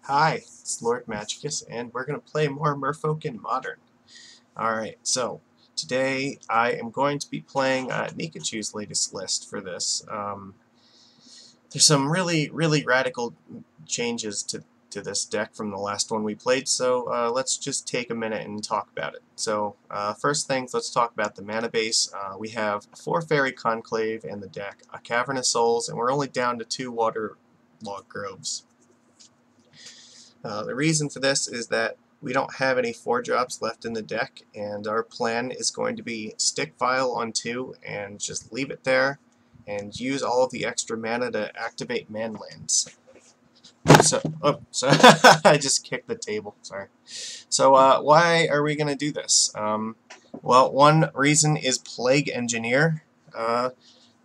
Hi, it's Lord Magicus, and we're going to play more Merfolk in Modern. Alright, so today I am going to be playing Nikachu's latest list for this. There's some really radical changes to this deck from the last one we played, so let's just take a minute and talk about it. So, first things, let's talk about the mana base. We have 4 Fairy Conclave in the deck, a Cavern of Souls, and we're only down to 2 Waterlog Groves. The reason for this is that we don't have any 4-drops left in the deck, and our plan is going to be stick Vial on 2 and just leave it there and use all of the extra mana to activate Manlands. So I just kicked the table, sorry. So why are we going to do this? Well, one reason is Plague Engineer.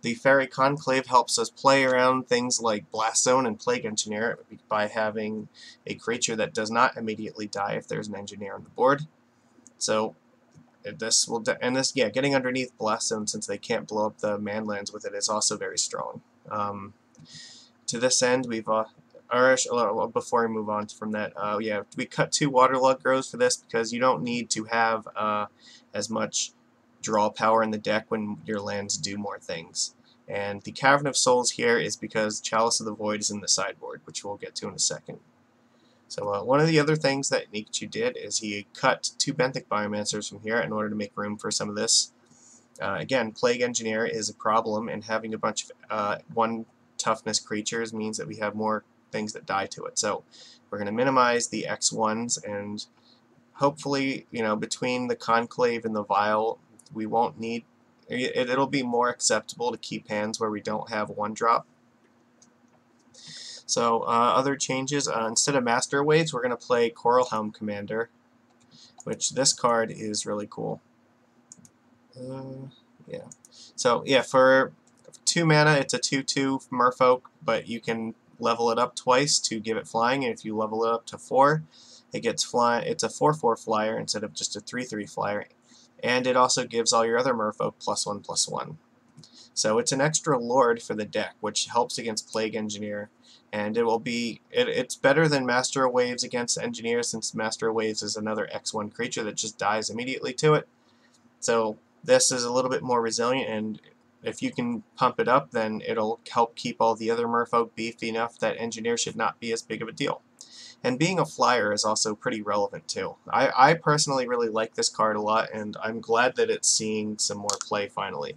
The Fairy Conclave helps us play around things like Blast Zone and Plague Engineer by having a creature that does not immediately die if there's an Engineer on the board. So this will, getting underneath Blast Zone since they can't blow up the Manlands with it is also very strong. To this end, we've before we move on from that, we cut 2 Waterlog Groves for this because you don't need to have as much draw power in the deck when your lands do more things. And the Cavern of Souls here is because Chalice of the Void is in the sideboard, which we'll get to in a second. So one of the other things that Nikachu did is he cut 2 Benthic Biomancers from here in order to make room for some of this. Again, Plague Engineer is a problem, and having a bunch of 1 toughness creatures means that we have more things that die to it. So we're going to minimize the X1s, and hopefully, between the Conclave and the Vial, we won't need, it'll be more acceptable to keep hands where we don't have 1-drop. So other changes, instead of Master Waves, we're going to play Coral Helm Commander, which this card is really cool. So yeah, for 2 mana, it's a 2/2 Merfolk, but you can level it up twice to give it flying, and if you level it up to 4, it gets fly. It's a 4/4 flyer instead of just a 3/3 flyer. And it also gives all your other Merfolk +1/+1. So it's an extra Lord for the deck, which helps against Plague Engineer. And it will be, it's better than Master of Waves against Engineer, since Master of Waves is another X1 creature that just dies immediately to it. So this is a little bit more resilient, and if you can pump it up, then it'll help keep all the other Merfolk beefy enough that Engineer should not be as big of a deal. And being a flyer is also pretty relevant too. I personally really like this card a lot, and I'm glad that it's seeing some more play finally.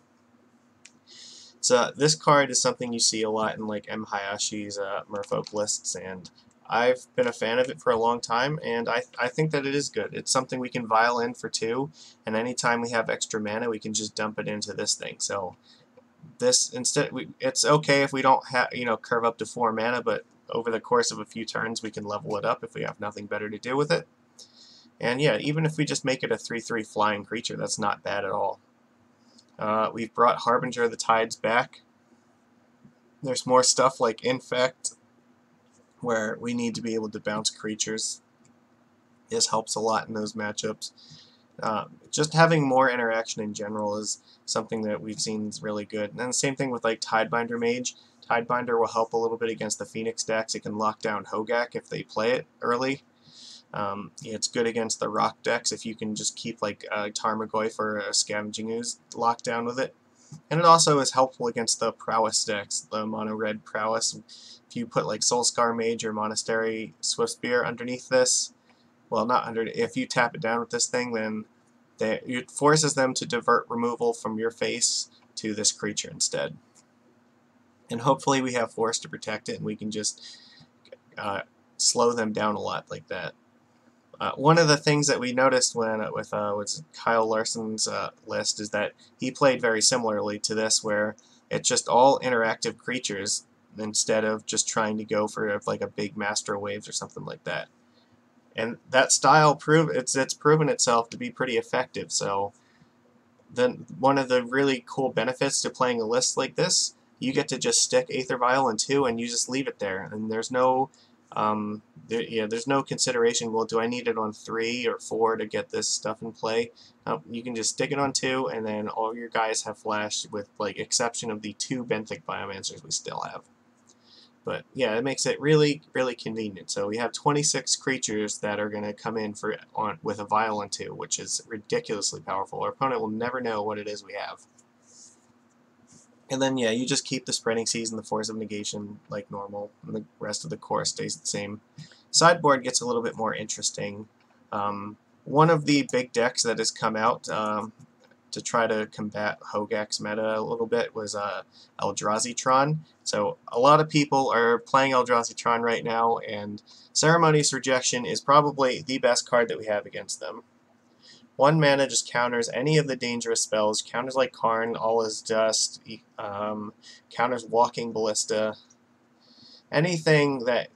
So this card is something you see a lot in like M. Hayashi's Merfolk lists, and I've been a fan of it for a long time, and I think that it is good. It's something we can vial in for 2, and anytime we have extra mana, we can just dump it into this thing. So this it's okay if we don't curve up to 4 mana, but over the course of a few turns we can level it up if we have nothing better to do with it. And yeah, even if we just make it a 3/3 flying creature, that's not bad at all. We've brought Harbinger of the Tides back. There's more stuff like Infect, where we need to be able to bounce creatures. This helps a lot in those matchups. Just having more interaction in general is something that we've seen is really good. And then the same thing with like Tidebinder Mage. Tidebinder will help a little bit against the Phoenix decks. It can lock down Hogak if they play it early. It's good against the Rock decks if you can just keep like Tarmogoyf or a Scavenging Ooze locked down with it. And it also is helpful against the Prowess decks, the Mono Red Prowess. If you put like Soulscar Mage or Monastery Swiftspear underneath this, well, not under, if you tap it down with this thing, then it forces them to divert removal from your face to this creature instead. And hopefully we have Force to protect it, and we can just slow them down a lot like that. One of the things that we noticed with Kyle Larson's list is that he played very similarly to this, where it's just all interactive creatures instead of just trying to go for like a big Master Waves or something like that. And that style it's proven itself to be pretty effective. So then one of the really cool benefits to playing a list like this, you get to just stick Aether Vial in 2 and you just leave it there, and there's no there's no consideration, well, do I need it on 3 or 4 to get this stuff in play? You can just stick it on 2, and then all your guys have flash, with like exception of the 2 Benthic Biomancers we still have. But yeah, it makes it really, really convenient. So we have 26 creatures that are going to come in with a Violent 2, which is ridiculously powerful. Our opponent will never know what it is we have. And then, yeah, you just keep the Spreading Seas and the Force of Negation like normal, and the rest of the core stays the same. Sideboard gets a little bit more interesting. One of the big decks that has come out to try to combat Hogak's meta a little bit was Eldrazi-tron. So a lot of people are playing Eldrazi-tron right now, and Ceremonious Rejection is probably the best card that we have against them. 1 mana just counters any of the dangerous spells, counters like Karn, All is Dust, counters Walking Ballista, anything that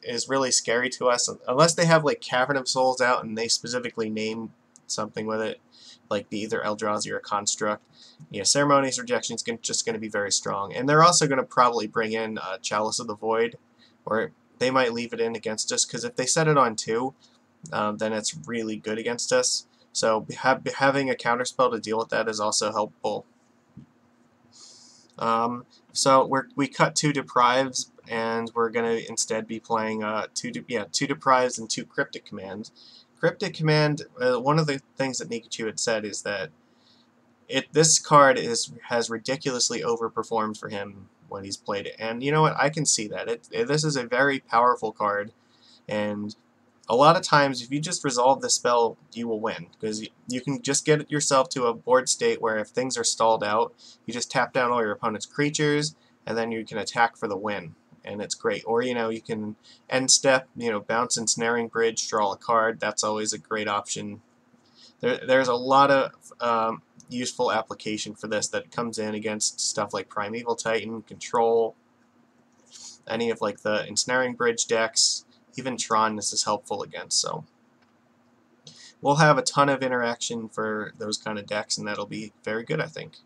is really scary to us, unless they have like Cavern of Souls out and they specifically name something with it, like either Eldrazi or Construct. Yeah, Ceremonious Rejection is just going to be very strong. And they're also going to probably bring in Chalice of the Void, or they might leave it in against us, because if they set it on 2, then it's really good against us. So having a counterspell to deal with that is also helpful. So we cut 2 Deprives, and we're going to instead be playing 2 Deprives and 2 Cryptic Command. Cryptic Command, one of the things that Nikachu had said is that this card has ridiculously overperformed for him when he's played it. And you know what? I can see that. This is a very powerful card, and a lot of times, if you just resolve the spell, you will win, because you can just get yourself to a board state where if things are stalled out, you just tap down all your opponent's creatures, and then you can attack for the win, and it's great. Or, you can end step, bounce Ensnaring Bridge, draw a card. That's always a great option. There's a lot of useful application for this that comes in against stuff like Primeval Titan, Control, any of like the Ensnaring Bridge decks. Even Tron this is helpful against, so we'll have a ton of interaction for those kind of decks, and that'll be very good, I think.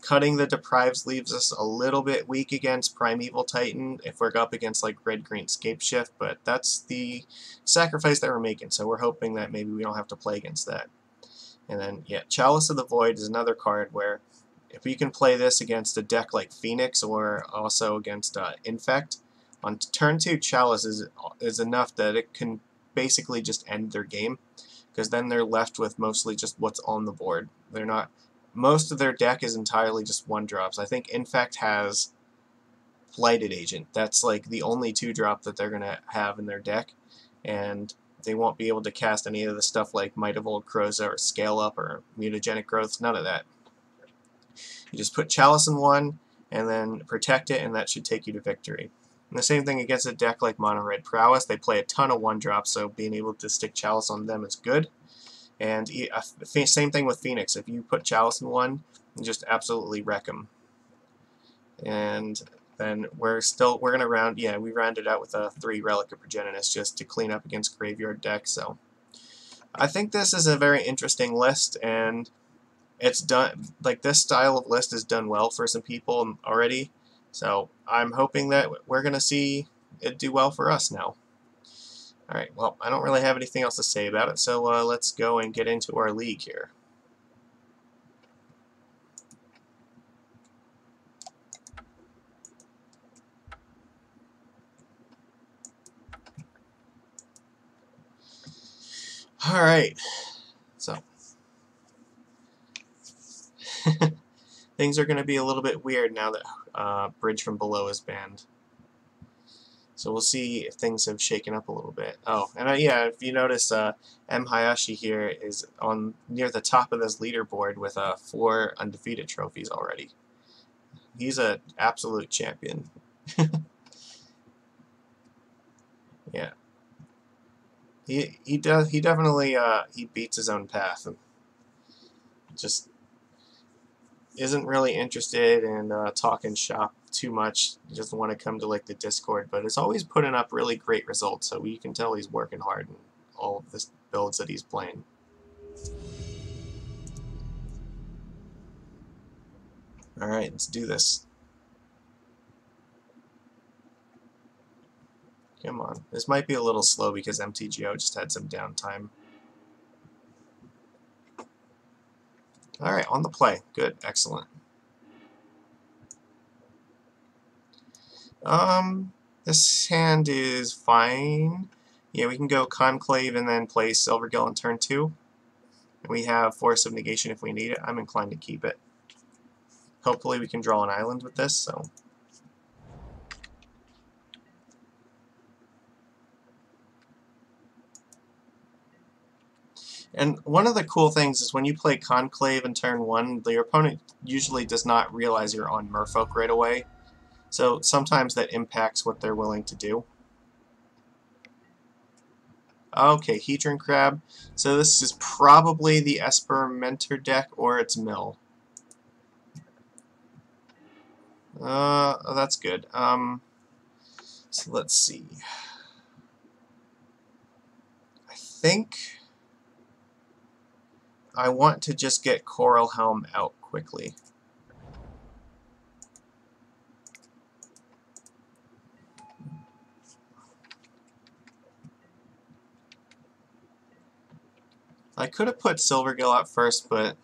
Cutting the Deprives leaves us a little bit weak against Primeval Titan if we're up against like Red-Green Scapeshift, but that's the sacrifice that we're making, so we're hoping that maybe we don't have to play against that. And then, yeah, Chalice of the Void is another card where if we can play this against a deck like Phoenix or also against Infect, on turn 2, Chalice is enough that it can basically just end their game, because then they're left with mostly just what's on the board. Most of their deck is entirely just 1-drops. I think Infect has Blighted Agent. That's like the only 2-drop that they're going to have in their deck, and they won't be able to cast any of the stuff like Might of Old Kroza or Scale Up or Mutagenic Growth, none of that. You just put Chalice in 1, and then protect it, and that should take you to victory. And the same thing against a deck like Mono Red Prowess. They play a ton of 1-drops, so being able to stick Chalice on them is good. And same thing with Phoenix. If you put Chalice in 1, you just absolutely wreck them. And then we're going to we rounded out with a 3 Relic of Progenitus just to clean up against graveyard decks. So I think this is a very interesting list, and it's done, like, this style of list is done well for some people already. So I'm hoping that we're going to see it do well for us now. Alright, well, I don't really have anything else to say about it, so let's go and get into our league here. Alright, so things are going to be a little bit weird now that Bridge from Below is banned. So we'll see if things have shaken up a little bit. Oh, and yeah, if you notice, M. Hayashi here is near the top of this leaderboard with 4 undefeated trophies already. He's an absolute champion. Yeah. He definitely he beats his own path, and just isn't really interested in talking shop too much. He doesn't want to come to like the Discord, but is always putting up really great results, so you can tell he's working hard in all of the builds that he's playing. Alright, let's do this. Come on. This might be a little slow because MTGO just had some downtime. Alright, on the play. Good, excellent. This hand is fine. Yeah, we can go Conclave and then play Silvergill on turn 2. We have Force of Negation if we need it. I'm inclined to keep it. Hopefully we can draw an island with this, so... And one of the cool things is when you play Conclave in turn 1, your opponent usually does not realize you're on Merfolk right away. So sometimes that impacts what they're willing to do. Okay, Hedron Crab. So this is probably the Esper Reanimator deck, or it's Mill. That's good. So let's see. I think I want to just get Coral Helm out quickly. I could have put Silvergill out first, but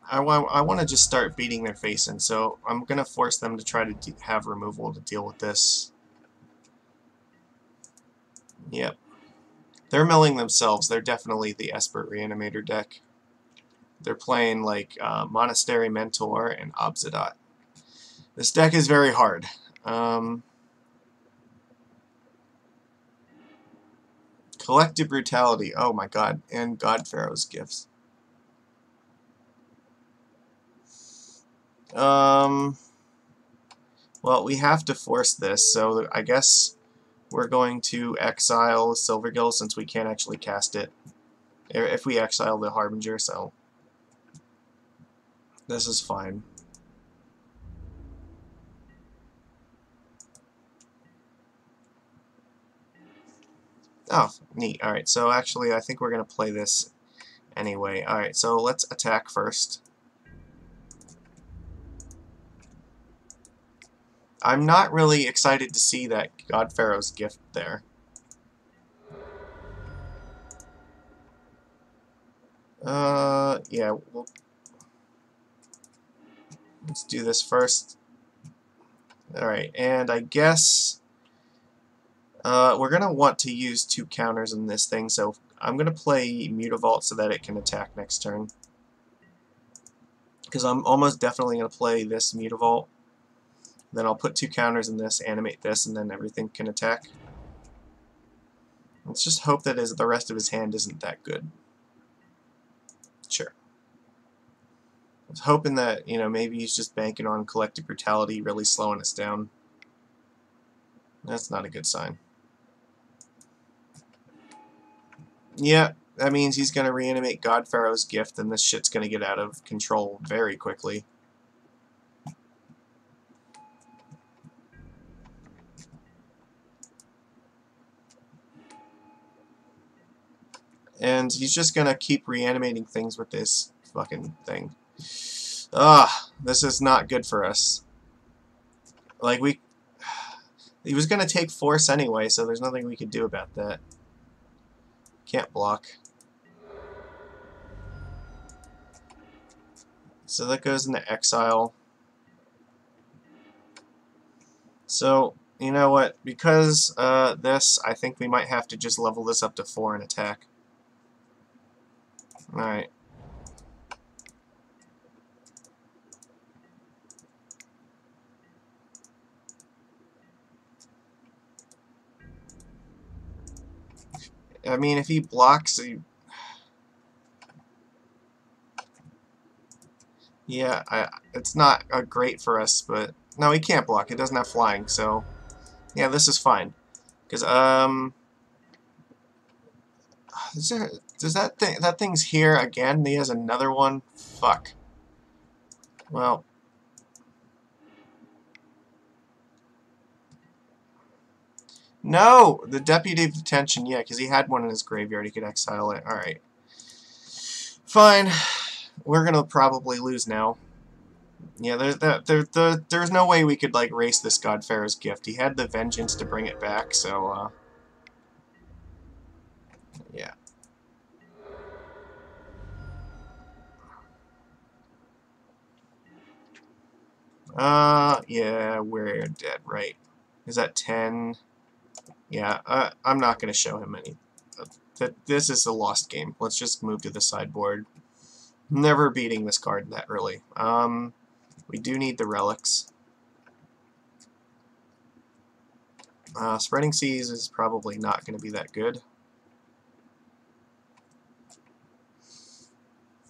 I want to just start beating their face in, so I'm going to force them to try to have removal to deal with this. Yep. They're milling themselves. They're definitely the Esper Reanimator deck. They're playing like Monastery Mentor and Obsidian. This deck is very hard. Collective Brutality. Oh my god. And God Pharaoh's Gifts. Well, we have to force this, so I guess we're going to exile Silvergill since we can't actually cast it. If we exile the Harbinger, so this is fine. Oh, neat. Alright, so actually I think we're going to play this anyway. Alright, so let's attack first. I'm not really excited to see that God Pharaoh's Gift there. Yeah, let's do this first. Alright, and I guess we're going to want to use 2 counters in this thing, so I'm going to play Mutavault so that it can attack next turn. Because I'm almost definitely going to play this Mutavault. Then I'll put 2 counters in this, animate this, and then everything can attack. Let's just hope that the rest of his hand isn't that good. Sure. I was hoping that, you know, maybe he's just banking on Collective Brutality, really slowing us down. That's not a good sign. Yeah, that means he's going to reanimate God Pharaoh's Gift, and this shit's going to get out of control very quickly. And he's just going to keep reanimating things with this fucking thing. This is not good for us. Like, he was going to take force anyway, so there's nothing we could do about that. Can't block. So that goes into exile. So, you know what? Because this, I think we might have to just level this up to 4 and attack. Alright. I mean, if he blocks, yeah, it's not great for us, but no, he can't block. It doesn't have flying, so yeah, this is fine. Because does that thing's here again? He has another one. Fuck. Well. No! The Deputy of Detention, yeah, because he had one in his graveyard. He could exile it. Alright. Fine. We're gonna probably lose now. Yeah, there's no way we could, like, race this God Pharaoh's Gift. He had the Vengeance to bring it back, so, yeah. Yeah, we're dead, right? Is that 10? Yeah, I'm not going to show him any. This is a lost game. Let's just move to the sideboard. Never beating this card that early. We do need the relics. Spreading Seas is probably not going to be that good.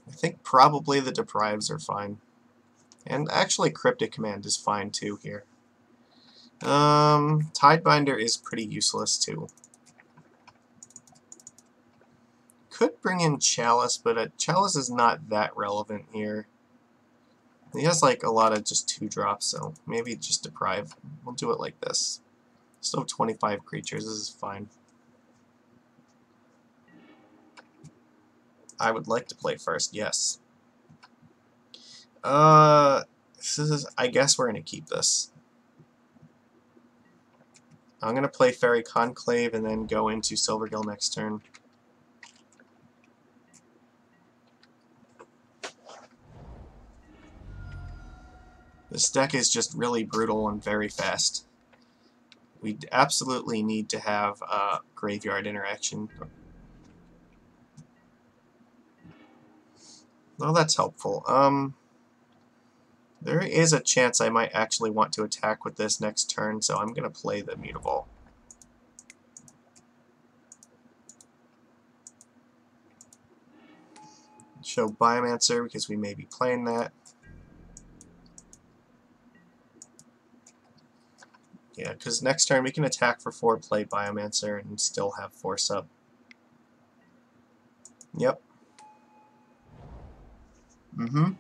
I think probably the Deprives are fine. And actually Cryptic Command is fine too here. Tidebinder is pretty useless too. Could bring in Chalice, but Chalice is not that relevant here. He has like a lot of just 2-drops, so maybe just Deprive. We'll do it like this. Still have 25 creatures, this is fine. I would like to play first, yes. I guess we're gonna keep this. I'm gonna play Fairy Conclave and then go into Silvergill next turn. This deck is just really brutal and very fast. We absolutely need to have graveyard interaction. Well, that's helpful. There is a chance I might actually want to attack with this next turn, so I'm going to play the Mutavault. Show Biomancer because we may be playing that. Yeah, because next turn we can attack for 4, play Biomancer, and still have Force up. Yep. Mm-hmm.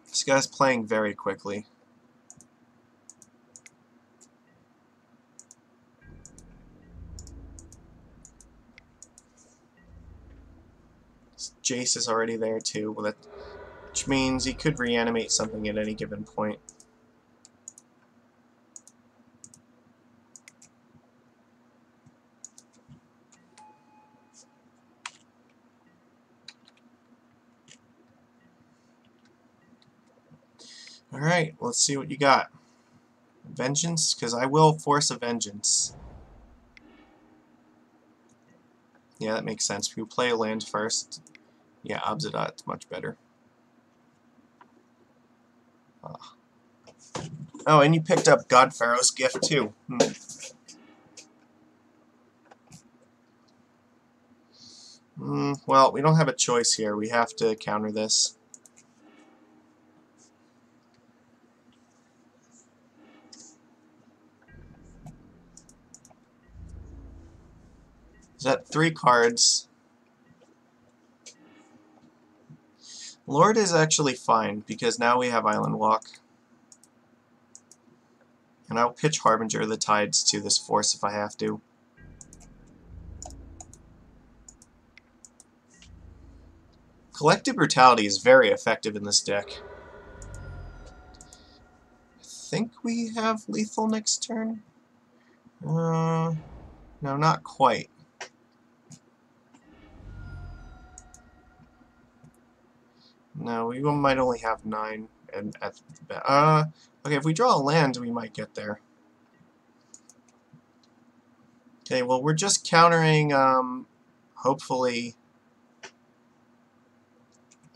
This guy's playing very quickly. Jace is already there too, which means he could reanimate something at any given point. Alright, let's see what you got. Vengeance? Because I will force a Vengeance. Yeah, that makes sense. We play a land first. Yeah, Obsidat's much better. Oh, and you picked up God Pharaoh's Gift too. Well, we don't have a choice here. We have to counter this. Is that 3 cards? Lord is actually fine, because now we have Island Walk. And I'll pitch Harbinger of the Tides to this Force if I have to. Collective Brutality is very effective in this deck. I think we have lethal next turn? No, not quite. No, we might only have 9 and at the okay, if we draw a land, we might get there. Okay, well, we're just countering, hopefully,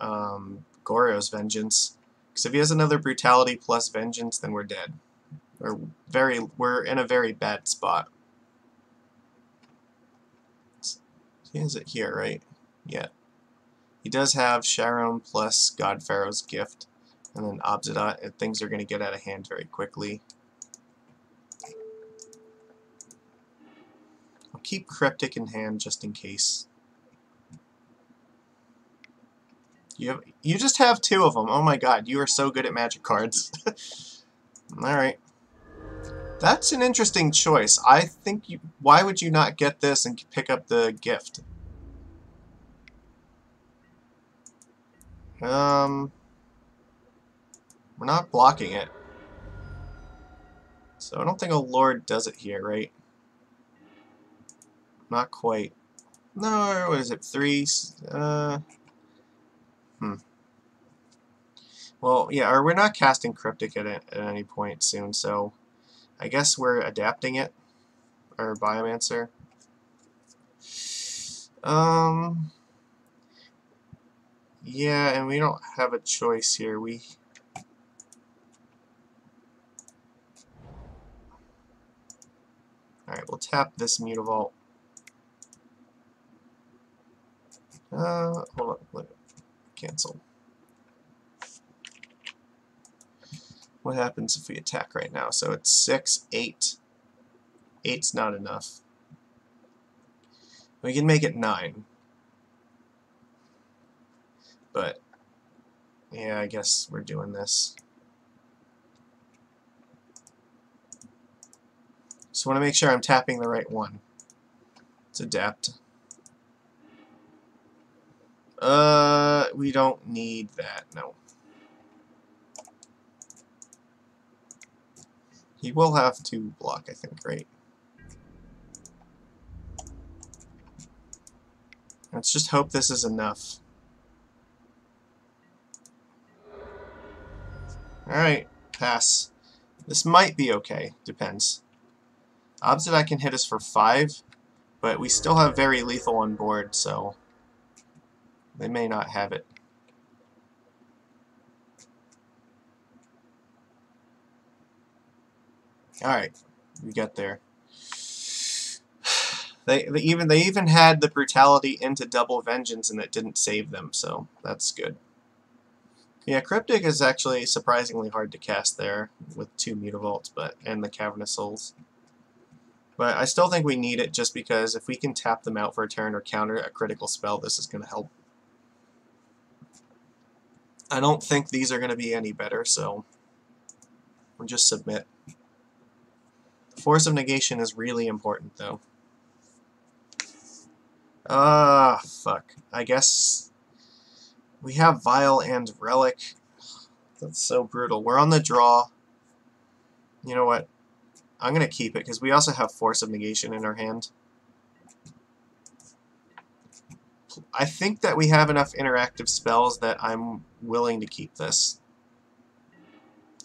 Goryo's Vengeance. Because if he has another Brutality plus Vengeance, then we're dead. We're in a very bad spot. He has it here, right? Yeah. He does have Sharon plus God Pharaoh's Gift, and then Obsidat, and things are going to get out of hand very quickly. I'll keep Cryptic in hand just in case. You just have 2 of them. Oh my god, you are so good at Magic cards. Alright. That's an interesting choice. I think why would you not get this and pick up the gift? We're not blocking it. So I don't think a Lord does it here, right? Not quite. No, what is it? 3? Well, yeah, or we're not casting Cryptic at any point soon, so I guess we're adapting it. Or Biomancer. Yeah, and we don't have a choice here. Alright, we'll tap this Mutavault. Hold on. Cancel. What happens if we attack right now? So it's 6, 8. 8's not enough. We can make it 9. But, yeah, I guess we're doing this. Just want to make sure I'm tapping the right one. Let's adapt. We don't need that, no. He will have to block, I think, right? Let's just hope this is enough. Alright, pass. This might be okay, depends. Odds that I can hit us for 5, but we still have very lethal on board, so they may not have it. Alright, we got there. They even had the brutality into double vengeance and it didn't save them, so that's good. Yeah, Cryptic is actually surprisingly hard to cast there with 2 Mutavaults and the Cavernous Souls. But I still think we need it just because if we can tap them out for a turn or counter a critical spell, this is going to help. I don't think these are going to be any better, so we'll just submit. Force of Negation is really important, though. Fuck. I guess we have Vial and Relic. That's so brutal. We're on the draw. You know what? I'm going to keep it, because we also have Force of Negation in our hand. I think that we have enough interactive spells that I'm willing to keep this.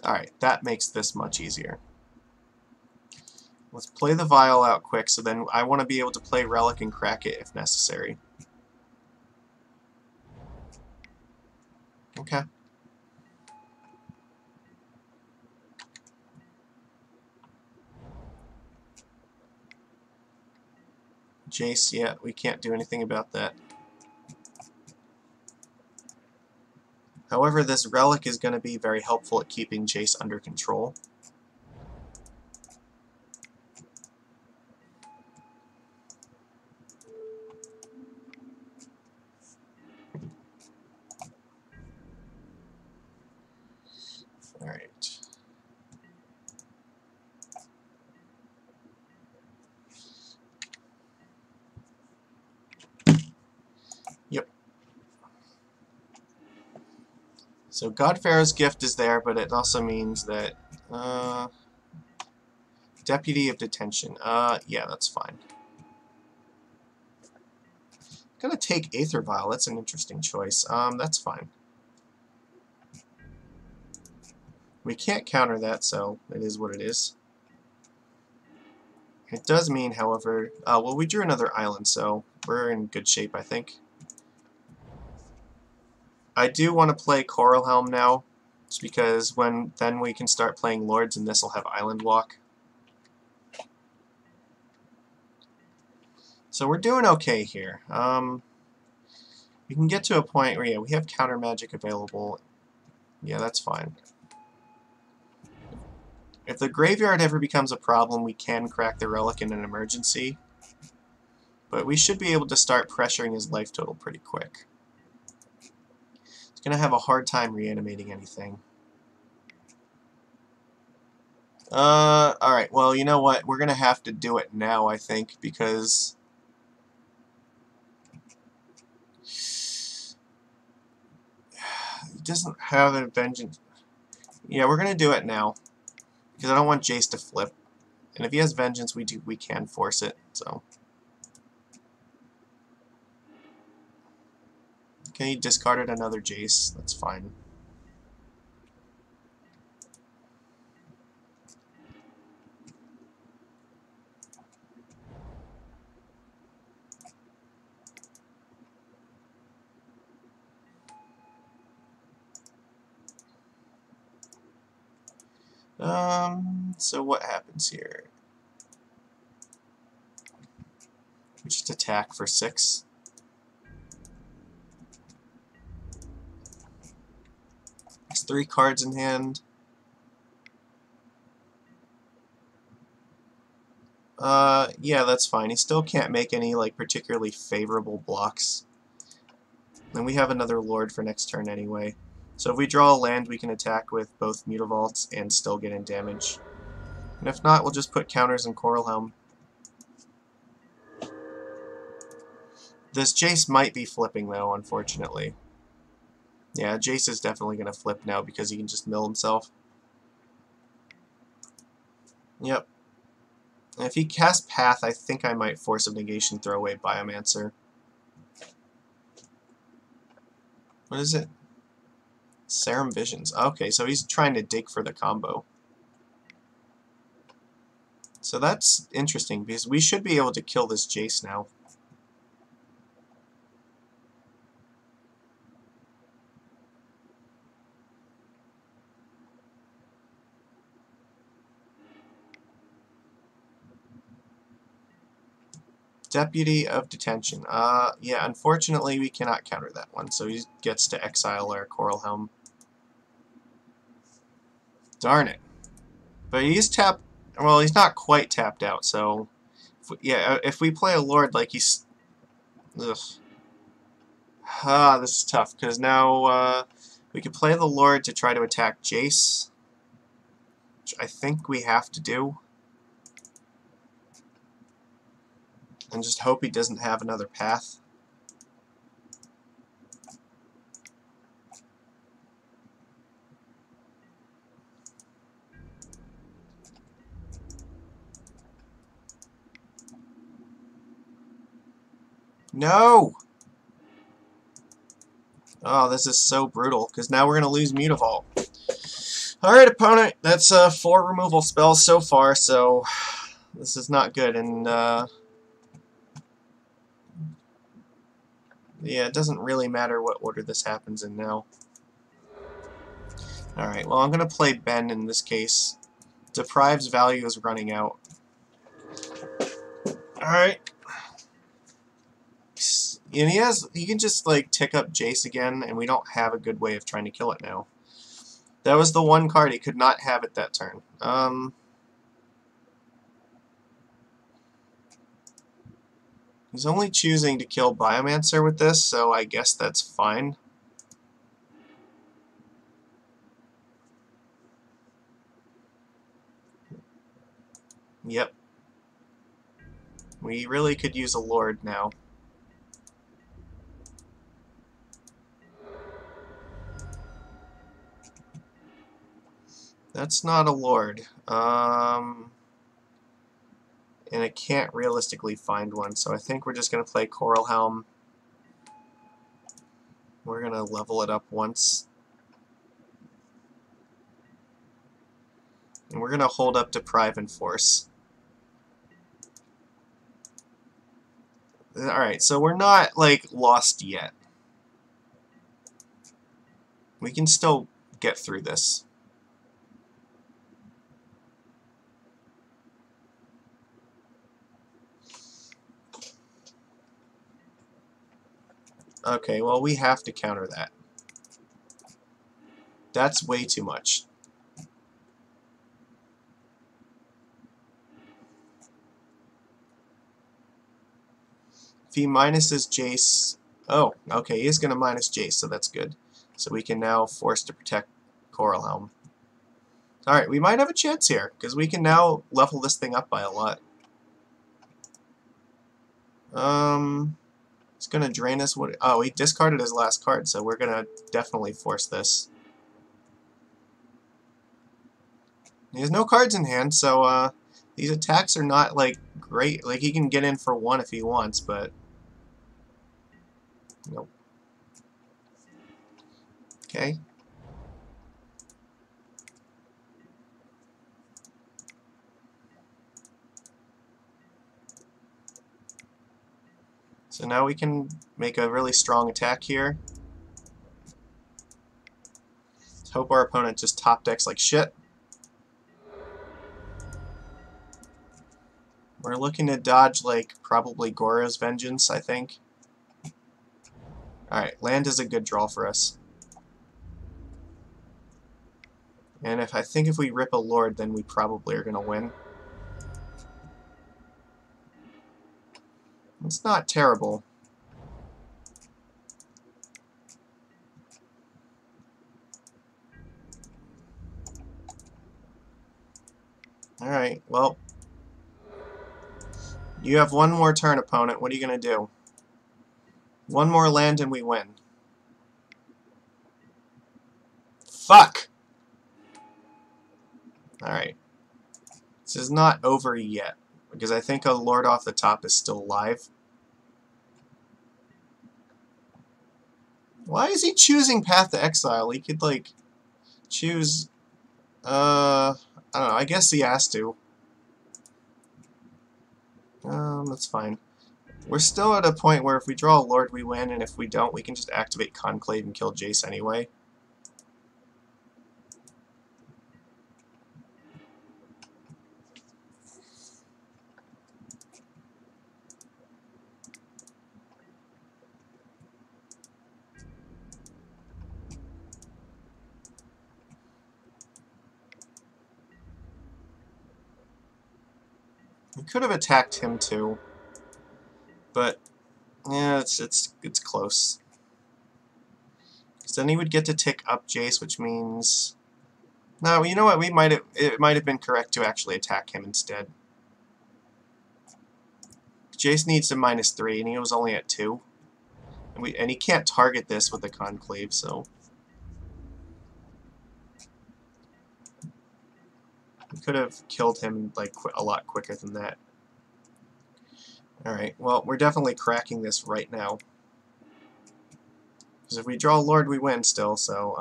Alright, that makes this much easier. Let's play the Vial out quick, so then I want to be able to play Relic and crack it if necessary. Okay. Jace, yeah, we can't do anything about that. However, this Relic is going to be very helpful at keeping Jace under control. Alright. Yep. So Godpharaoh's Gift is there, but it also means that Deputy of Detention. Yeah, that's fine. I'm gonna take Aether Vial. That's an interesting choice. That's fine. We can't counter that, so it is what it is. It does mean, however, well, we drew another island, so we're in good shape, I think. I do want to play Coral Helm now, just because then we can start playing Lords, and this will have Island Walk. So we're doing okay here. We can get to a point where, yeah, we have counter magic available. Yeah, that's fine. If the graveyard ever becomes a problem, we can crack the Relic in an emergency. But we should be able to start pressuring his life total pretty quick. He's going to have a hard time reanimating anything. Alright, well, you know what? We're going to have to do it now, I think, because he doesn't have a vengeance. Yeah, we're going to do it now, because I don't want Jace to flip. And if he has vengeance, we can force it, so. Okay, he discarded another Jace. That's fine. So what happens here? We just attack for 6. There's 3 cards in hand. Yeah, that's fine. He still can't make any, like, particularly favorable blocks. And we have another Lord for next turn anyway. So if we draw a land, we can attack with both Mutavaults and still get in damage. And if not, we'll just put counters in Coral Helm. This Jace might be flipping, though, unfortunately. Yeah, Jace is definitely going to flip now because he can just mill himself. Yep. And if he casts Path, I think I might Force of Negation throw away Biomancer. What is it? Serum Visions. Okay, so he's trying to dig for the combo. So that's interesting, because we should be able to kill this Jace now. Deputy of Detention. Yeah, unfortunately we cannot counter that one, so he gets to exile our Coral Helm. Darn it. But he's tapped... Well, he's not quite tapped out, so... if we play a Lord like he's... Ugh. This is tough, because now we could play the Lord to try to attack Jace, which I think we have to do. And just hope he doesn't have another path. No! Oh, this is so brutal, because now we're going to lose Mutavault. Alright, opponent, that's 4 removal spells so far, so this is not good, and yeah, it doesn't really matter what order this happens in now. Alright, well, I'm going to play Ben in this case. Deprive's value is running out. Alright. And he can just, like, tick up Jace again, and we don't have a good way of trying to kill it now. That was the one card he could not have at that turn. He's only choosing to kill Biomancer with this, so I guess that's fine. Yep. We really could use a Lord now. That's not a Lord. And I can't realistically find one, so I think we're just going to play Coral Helm. We're going to level it up once. And we're going to hold up Deprive and Force. Alright, so we're not, like, lost yet. We can still get through this. Okay, well, we have to counter that. That's way too much. If he minuses Jace... Oh, okay, he is going to minus Jace, so that's good. So we can now force to protect Coral Helm. Alright, we might have a chance here, because we can now level this thing up by a lot. It's going to drain us. Oh, he discarded his last card, so we're going to definitely force this. He has no cards in hand, so these attacks are not, like, great. Like, he can get in for 1 if he wants, but... Nope. Okay. So now we can make a really strong attack here. Let's hope our opponent just top decks like shit. We're looking to dodge like probably Gora's Vengeance, I think. Alright, land is a good draw for us. And I think if we rip a Lord, then we probably are going to win. It's not terrible. Alright, well. You have one more turn, opponent. What are you going to do? One more land and we win. Fuck! Alright. This is not over yet, because I think a Lord off the top is still alive. Why is he choosing Path to Exile? He could, like, choose... I don't know. I guess he has to. That's fine. We're still at a point where if we draw a Lord, we win, and if we don't, we can just activate Conclave and kill Jace anyway. We could have attacked him too, but yeah, it's close. Because then he would get to tick up Jace, which means no. You know what? It might have been correct to actually attack him instead. Jace needs a -3, and he was only at 2, and he can't target this with the Conclave, so we could have killed him like a lot quicker than that. Alright, well, we're definitely cracking this right now. Because if we draw Lord, we win still, so,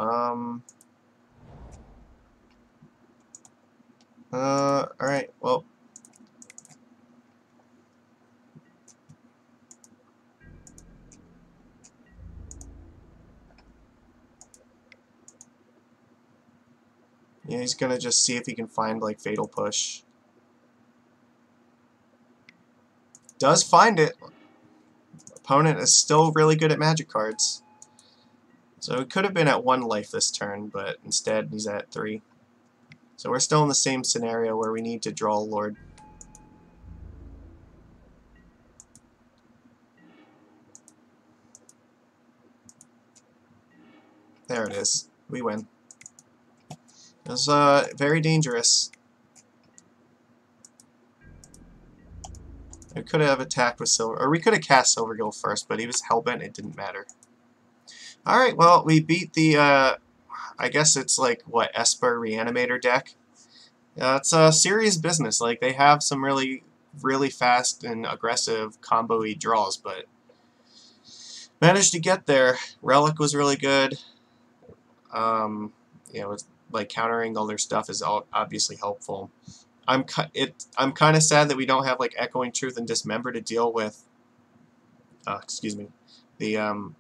alright, well. Yeah, he's gonna just see if he can find, like, Fatal Push. Does find it. Opponent is still really good at magic cards. So it could have been at 1 life this turn, but instead he's at 3. So we're still in the same scenario where we need to draw a Lord. There it is. We win. It was very dangerous. We could have attacked with Silver, or we could have cast Silvergill first, but he was hellbent, it didn't matter. Alright, well, we beat the, I guess it's like, what, Esper Reanimator deck? It's serious business. Like, they have some really, really fast and aggressive combo-y draws, but managed to get there. Relic was really good. You know, it's like countering all their stuff is obviously helpful. I'm kind of sad that we don't have like Echoing Truth and Dismember to deal with. Excuse me, the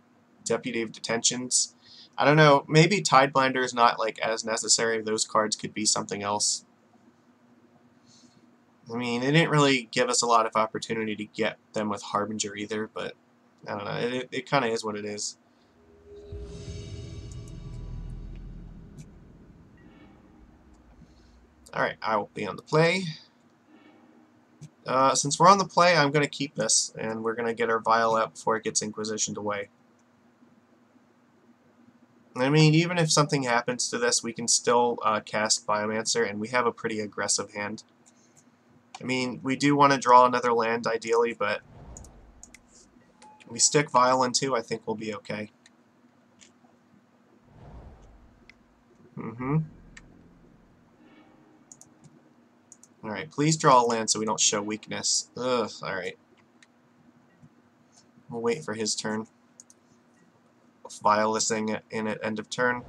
Deputy of Detentions. I don't know. Maybe Tidebinder is not like as necessary. Those cards could be something else. I mean, it didn't really give us a lot of opportunity to get them with Harbinger either, but I don't know. It kind of is what it is. Alright, I will be on the play. Since we're on the play, I'm going to keep this, and we're going to get our Vial out before it gets Inquisitioned away. I mean, even if something happens to this, we can still cast Pyromancer, and we have a pretty aggressive hand. I mean, we do want to draw another land, ideally, but if we stick Vial in too, I think we'll be okay. Alright, please draw a land so we don't show weakness. Ugh, alright. We'll wait for his turn. Vialising in at end of turn.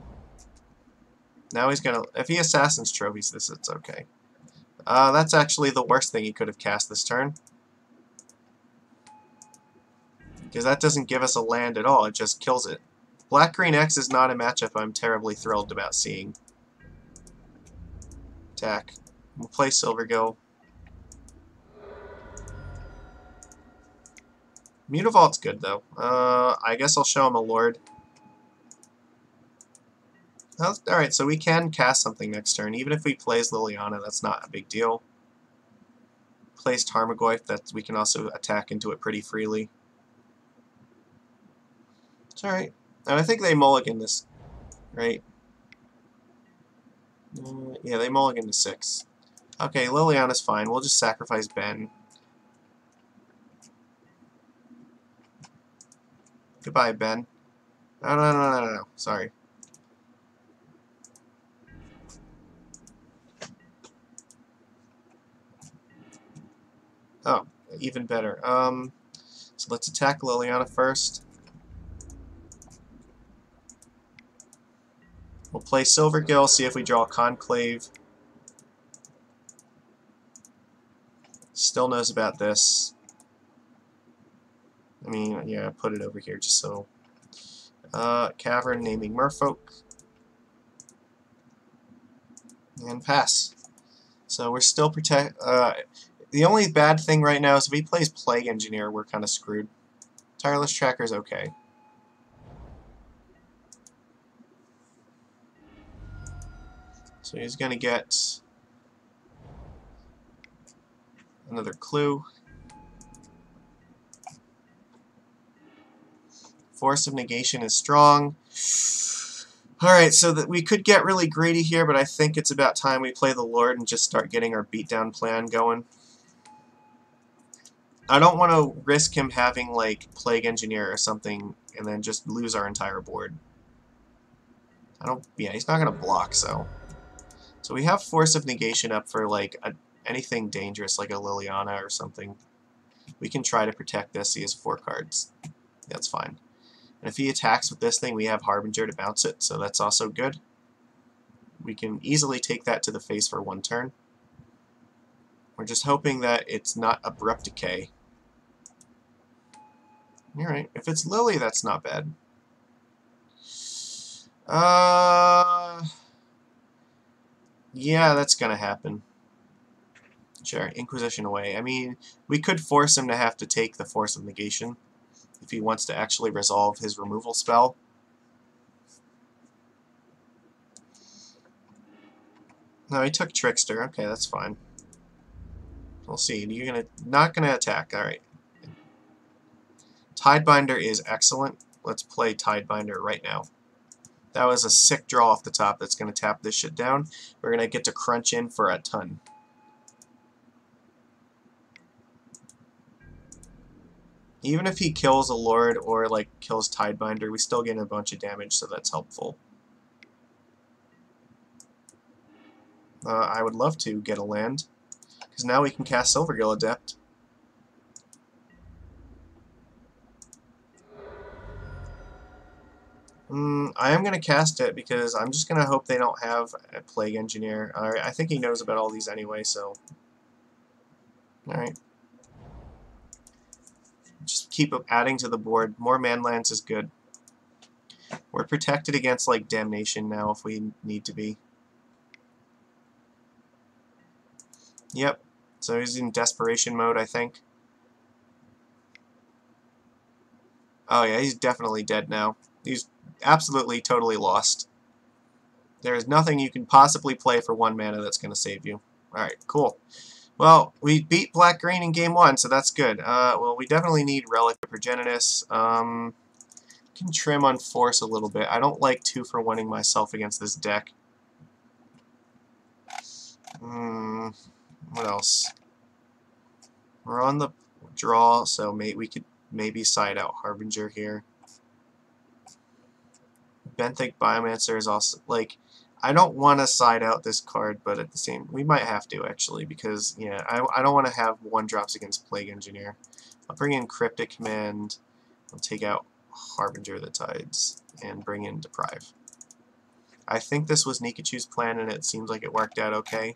Now he's gonna... If he Assassin's Trophies this, it's okay. That's actually the worst thing he could have cast this turn. Because that doesn't give us a land at all, it just kills it. Black-Green X is not a matchup I'm terribly thrilled about seeing. Attack. We'll play Silvergill. Mutavault's good, though. I guess I'll show him a Lord. Alright, so we can cast something next turn. Even if he plays Liliana, that's not a big deal. Plays Tarmogoyf, that we can also attack into it pretty freely. It's alright. And I think they mulligan this, right? Yeah, they mulligan to 6. Okay, Liliana's fine. We'll just sacrifice Ben. Goodbye, Ben. No. Sorry. Oh, even better. So let's attack Liliana first. We'll play Silvergill, see if we draw Conclave. Still knows about this. I mean, yeah, put it over here just so. Cavern naming Merfolk. And pass. So we're still the only bad thing right now is if he plays Plague Engineer, we're kind of screwed. Tireless Tracker's okay. So he's going to get another clue. Force of Negation is strong. Alright, so that we could get really greedy here, but I think it's about time we play the Lord and just start getting our beatdown plan going. I don't want to risk him having, like, Plague Engineer or something and then just lose our entire board. Yeah, he's not going to block, so. So we have Force of Negation up for, like, anything dangerous, like a Liliana or something. We can try to protect this. He has 4 cards. That's fine. And if he attacks with this thing, we have Harbinger to bounce it, so that's also good. We can easily take that to the face for 1 turn. We're just hoping that it's not Abrupt Decay. Alright, if it's Lily, that's not bad. Yeah, that's gonna happen. Sure, Inquisition away. I mean, we could force him to have to take the Force of Negation if he wants to actually resolve his removal spell. No, he took Trickster. Okay, that's fine. We'll see. You're not gonna attack. Alright. Tidebinder is excellent. Let's play Tidebinder right now. That was a sick draw off the top that's going to tap this shit down. We're going to get to crunch in for a ton. Even if he kills a Lord or like kills Tidebinder, we still get a bunch of damage, so that's helpful. I would love to get a land, because now we can cast Silvergill Adept. I am going to cast it because I'm just going to hope they don't have a Plague Engineer. I think he knows about all these anyway, so. Alright. Just keep adding to the board. More manlands is good. We're protected against, like, Damnation now if we need to be. Yep. So he's in desperation mode, I think. Oh yeah, he's definitely dead now. He's absolutely, totally lost. There is nothing you can possibly play for 1 mana that's going to save you. Alright, cool. Well, we beat Black-Green in Game 1, so that's good. Well, we definitely need Relic of Progenitus. Can trim on Force a little bit. I don't like 2-for-1ing myself against this deck. What else? We're on the draw, so we could maybe side out Harbinger here. Benthic Biomancer is also, like, I don't want to side out this card, but at the same, we might have to, actually, because, yeah, I don't want to have 1-drops against Plague Engineer. I'll bring in Cryptic Command, I'll take out Harbinger of the Tides and bring in Deprive. I think this was Nikachu's plan, and it seems like it worked out okay.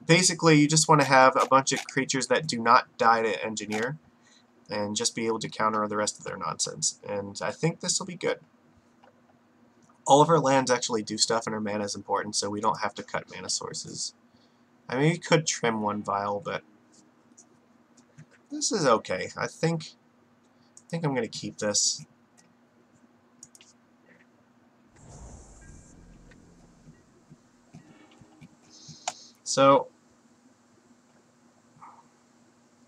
Basically, you just want to have a bunch of creatures that do not die to Engineer, and just be able to counter the rest of their nonsense. And I think this will be good. All of our lands actually do stuff, and our mana is important, so we don't have to cut mana sources. I mean, we could trim one vial, but this is okay. I think I'm going to keep this. So,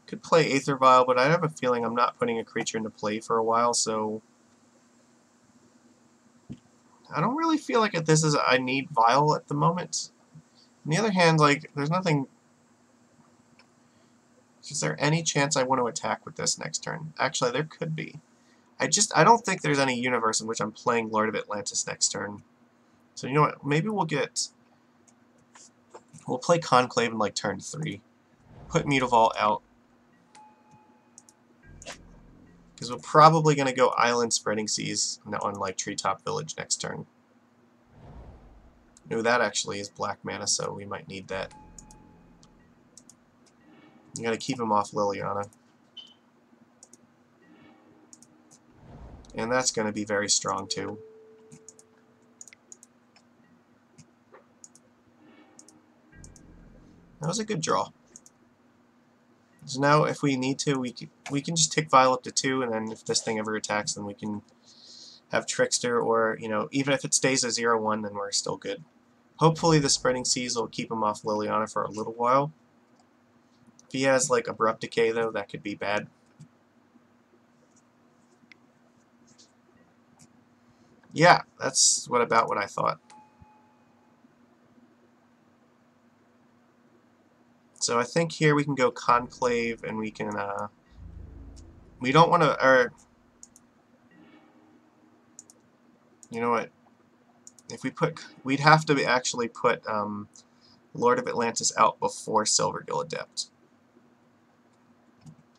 could play Aether Vial, but I have a feeling I'm not putting a creature into play for a while, so I don't really feel like I need Vial at the moment. On the other hand, like, there's nothing... Is there any chance I want to attack with this next turn? Actually, there could be. I don't think there's any universe in which I'm playing Lord of Atlantis next turn. So you know what? Maybe we'll play Conclave in like turn 3. Put Mutavault out. Because we're probably going to go Island Spreading Seas on like Treetop Village next turn. No, that actually is black mana, so we might need that. You gotta keep him off Liliana. And that's gonna be very strong too. That was a good draw. So now if we need to, we can just tick Vial up to 2, and then if this thing ever attacks, then we can have Trickster, or, you know, even if it stays a 0/1, then we're still good. Hopefully the Spreading Seas will keep him off Liliana for a little while. If he has, like, Abrupt Decay, though, that could be bad. Yeah, that's about what I thought. So I think here we can go Conclave, and we can, we don't want to, or, you know what, if we put, we'd have to actually put Lord of Atlantis out before Silvergill Adept.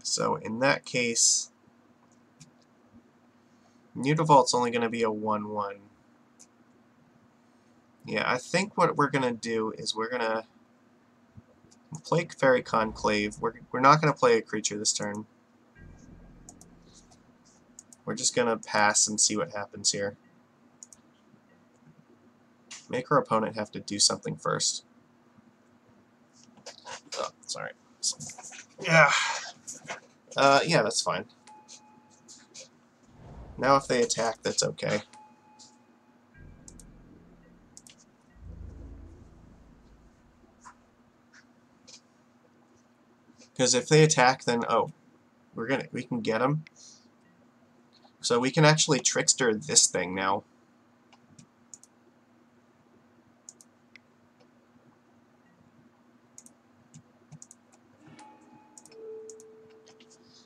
So in that case, Mutavault's only going to be a 1/1. Yeah, I think what we're going to do is we're going to play Fairy Conclave. We're not going to play a creature this turn. We're just going to pass and see what happens here. Make our opponent have to do something first. Oh, sorry. Yeah. Yeah, that's fine. Now if they attack, that's okay. Because if they attack, then we can get them. So we can actually Trickster this thing now.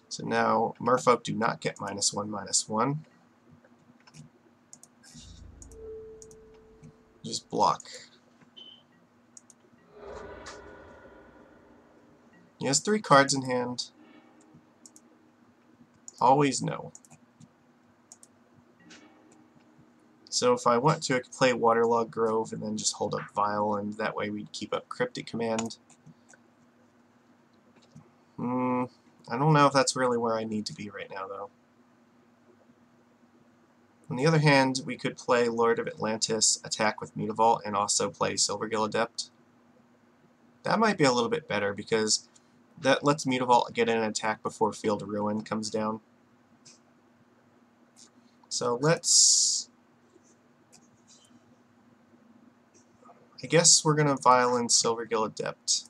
So now Merfolk do not get -1/-1. Just block. He has 3 cards in hand. Always no. So if I want to, I could play Waterlogged Grove and then just hold up Vial, and that way we'd keep up Cryptic Command. I don't know if that's really where I need to be right now, though. On the other hand, we could play Lord of Atlantis, attack with Mutavault, and also play Silvergill Adept. That might be a little bit better, because that lets Mutavault get in an attack before Field of Ruin comes down. So let's... I guess we're going to Vial in Silvergill Adept.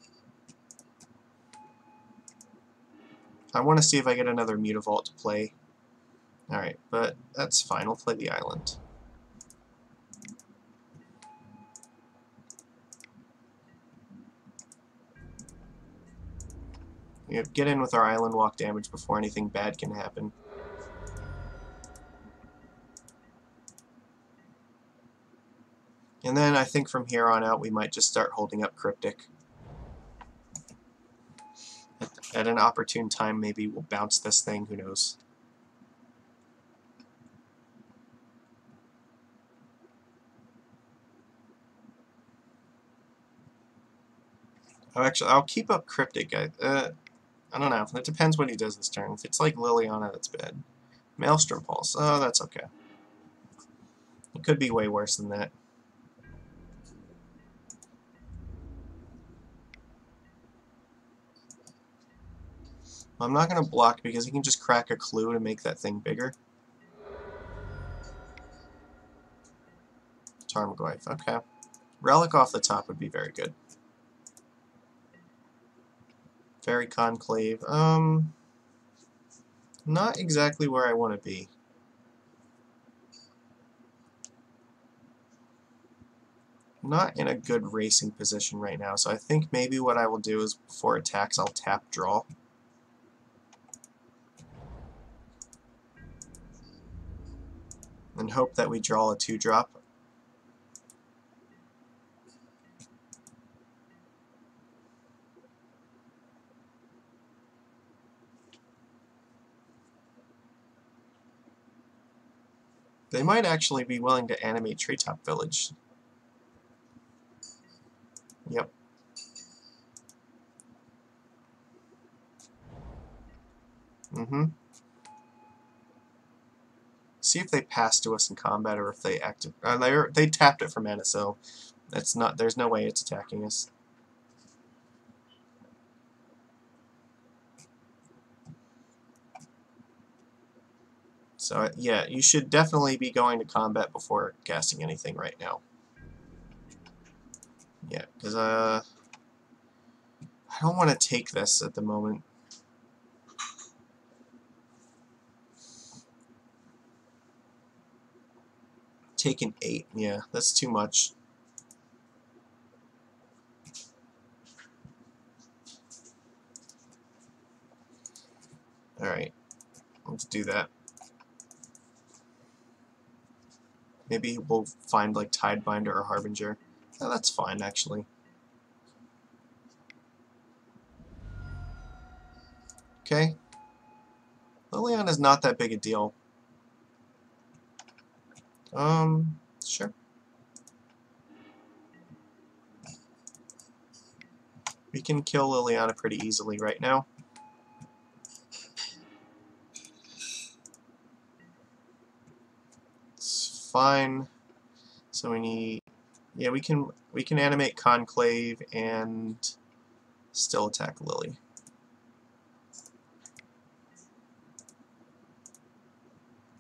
I want to see if I get another Mutavault to play. Alright, but that's fine. We'll play the island. We get in with our island walk damage before anything bad can happen. And then I think from here on out we might just start holding up Cryptic. At an opportune time, maybe we'll bounce this thing, who knows. I'll keep up Cryptic. I don't know. It depends what he does this turn. If it's like Liliana, that's bad. Maelstrom Pulse. Oh, that's okay. It could be way worse than that. I'm not going to block because he can just crack a clue to make that thing bigger. Tarmogoyf, okay. Relic off the top would be very good. Fairy Conclave, not exactly where I want to be. Not in a good racing position right now, so I think maybe what I will do is before attacks I'll tap draw. And hope that we draw a 2-drop. They might actually be willing to animate Treetop Village. Yep. See if they pass to us in combat or if they active. They tapped it for mana, so it's not. There's no way it's attacking us. So yeah, you should definitely be going to combat before casting anything right now. Yeah, because I don't want to take this at the moment. Taking 8, yeah, that's too much. Alright, let's do that. Maybe we'll find like Tidebinder or Harbinger. Oh, that's fine, actually. Okay. Liliana is not that big a deal. Sure. We can kill Liliana pretty easily right now. It's fine. So we need, yeah, we can animate Conclave and still attack Lily.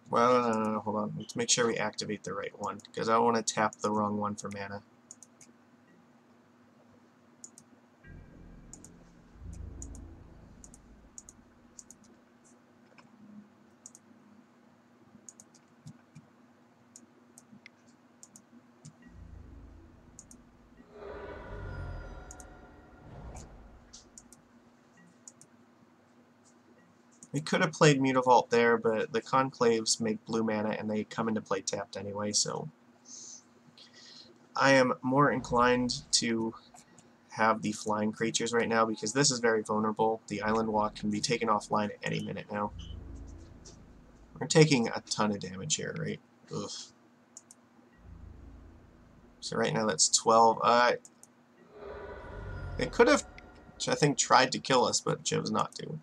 Well, no, hold on. Let's make sure we activate the right one, because I don't want to tap the wrong one for mana. We could have played Mutavault there, but the Conclaves make blue mana and they come into play tapped anyway, so I am more inclined to have the flying creatures right now because this is very vulnerable. The Island Walk can be taken offline at any minute now. We're taking a ton of damage here, right? Ugh. So right now that's 12. They could have, I think, tried to kill us, but chose not to.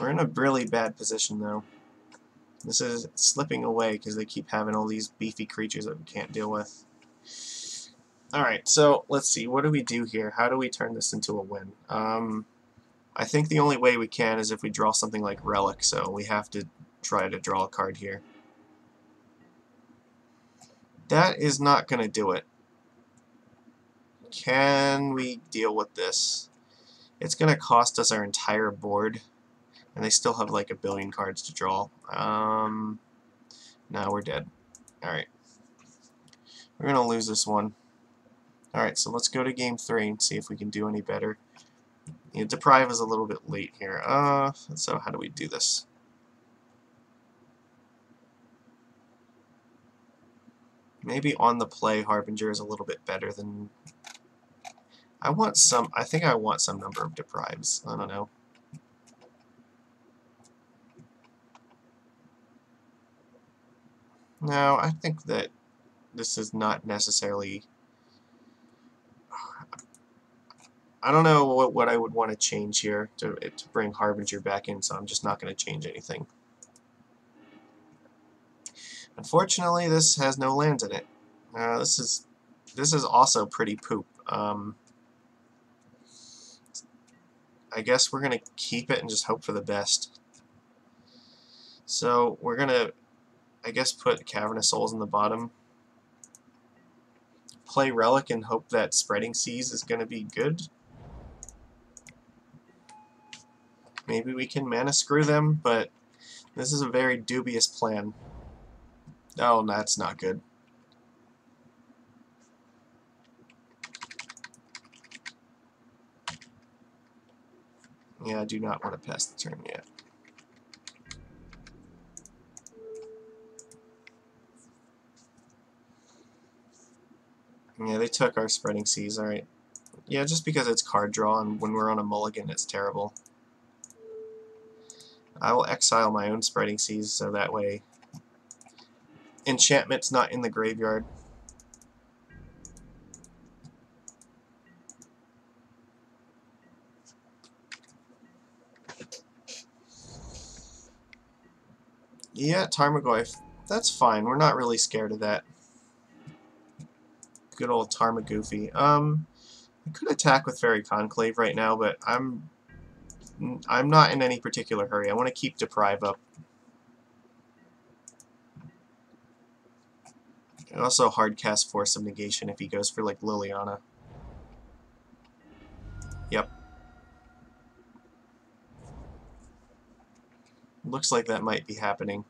We're in a really bad position, though. This is slipping away because they keep having all these beefy creatures that we can't deal with. Alright, so let's see. What do we do here? How do we turn this into a win? I think the only way we can is if we draw something like Relic, so we have to try to draw a card here. That is not going to do it. Can we deal with this? It's going to cost us our entire board, and they still have like a billion cards to draw. No, we're dead. Alright. We're going to lose this one. Alright, so let's go to game 3 and see if we can do any better. You know, Deprive is a little bit late here. So how do we do this? Maybe on the play Harbinger is a little bit better than... I think I want some number of Deprives. I don't know. No, I think that this is not necessarily I don't know what I would want to change here to bring Harbinger back in, so I'm just not going to change anything. Unfortunately, this has no lands in it. This is also pretty poop. I guess we're going to keep it and just hope for the best. So we're going to, I guess, put Cavernous Souls in the bottom. Play Relic and hope that Spreading Seas is going to be good. Maybe we can mana screw them, but this is a very dubious plan. Oh, that's not good. Yeah, I do not want to pass the turn yet. Yeah, they took our Spreading Seas, alright. Yeah, just because it's card draw, and when we're on a mulligan, it's terrible. I will exile my own Spreading Seas, so that way enchantment's not in the graveyard. Yeah, Tarmogoyf. That's fine. We're not really scared of that. Good old Tarmogoofy. I could attack with Fairy Conclave right now, but I'm not in any particular hurry. I want to keep Deprive up. And also hard cast Force of Negation if he goes for like Liliana. Yep. Looks like that might be happening.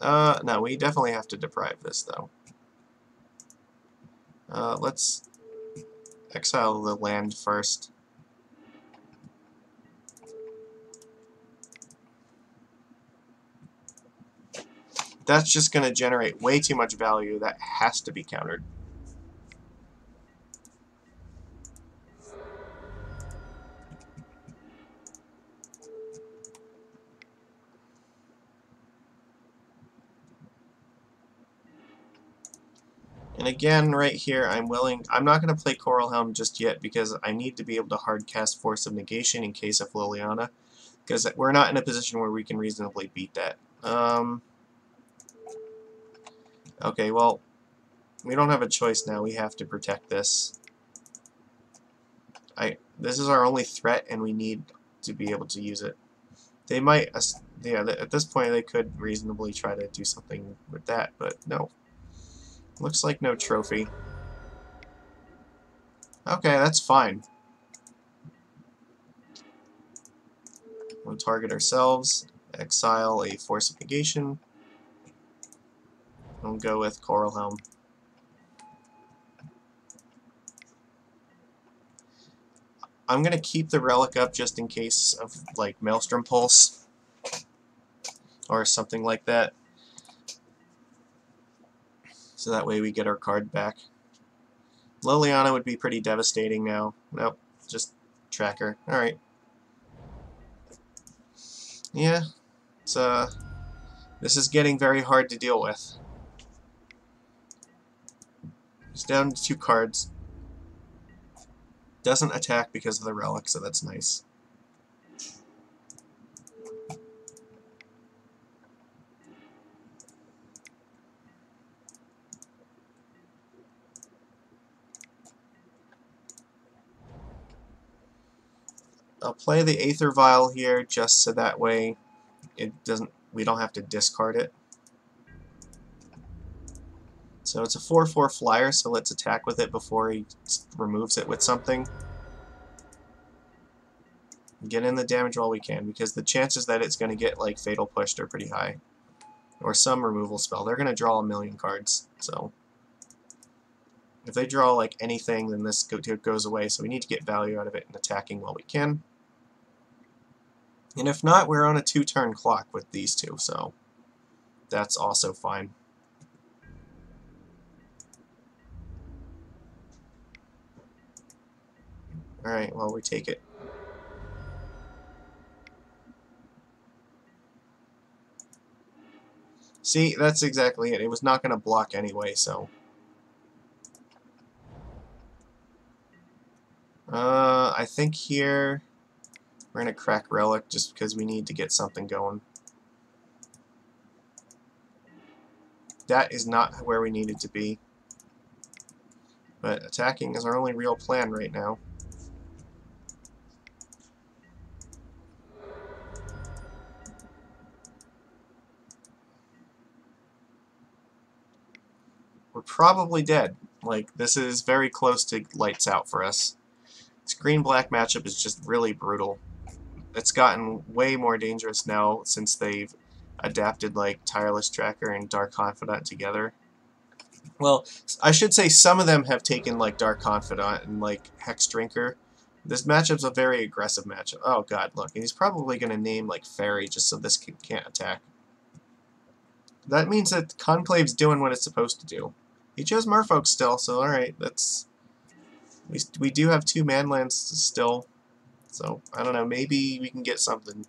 No, we definitely have to deprive this though. Let's exile the land first. That's just going to generate way too much value. That has to be countered. And again, right here, I'm not going to play Coral Helm just yet because I need to be able to hard cast Force of Negation in case of Liliana, because we're not in a position where we can reasonably beat that. Okay, well, we don't have a choice now. We have to protect this. This is our only threat, and we need to be able to use it. They might, yeah, at this point, they could reasonably try to do something with that, but no. Looks like no trophy. Okay, that's fine. We'll target ourselves, exile a Force of Negation, and we'll go with Coral Helm. I'm going to keep the Relic up just in case of, like, Maelstrom Pulse or something like that. So that way we get our card back. Liliana would be pretty devastating now. Nope, just Tracker. Alright. Yeah, this is getting very hard to deal with. It's down to 2 cards. Doesn't attack because of the Relic, so that's nice. I'll play the Aether Vial here just so that way we don't have to discard it. So it's a 4/4 flyer, so let's attack with it before he removes it with something. Get in the damage while we can, because the chances that it's going to get like Fatal Pushed are pretty high. Or some removal spell. They're going to draw 1,000,000 cards, so if they draw like anything, then this goes away, so we need to get value out of it and attacking while we can. And if not, we're on a 2-turn clock with these two, so that's also fine. Alright, well, we take it. See, that's exactly it. It was not going to block anyway, so... I think here we're going to crack Relic just because we need to get something going. That is not where we needed to be. But attacking is our only real plan right now. We're probably dead. Like, this is very close to lights out for us. This green-black matchup is just really brutal. It's gotten way more dangerous now since they've adapted, like, Tireless Tracker and Dark Confidant together. Well, I should say some of them have taken, like, Dark Confidant and, like, Hex Drinker. This matchup's a very aggressive matchup. Oh, God, look. And he's probably going to name, like, Fairy just so this can't attack. That means that Conclave's doing what it's supposed to do. He chose Merfolk still, so alright, that's... We do have 2 manlands still, so, I don't know, maybe we can get something.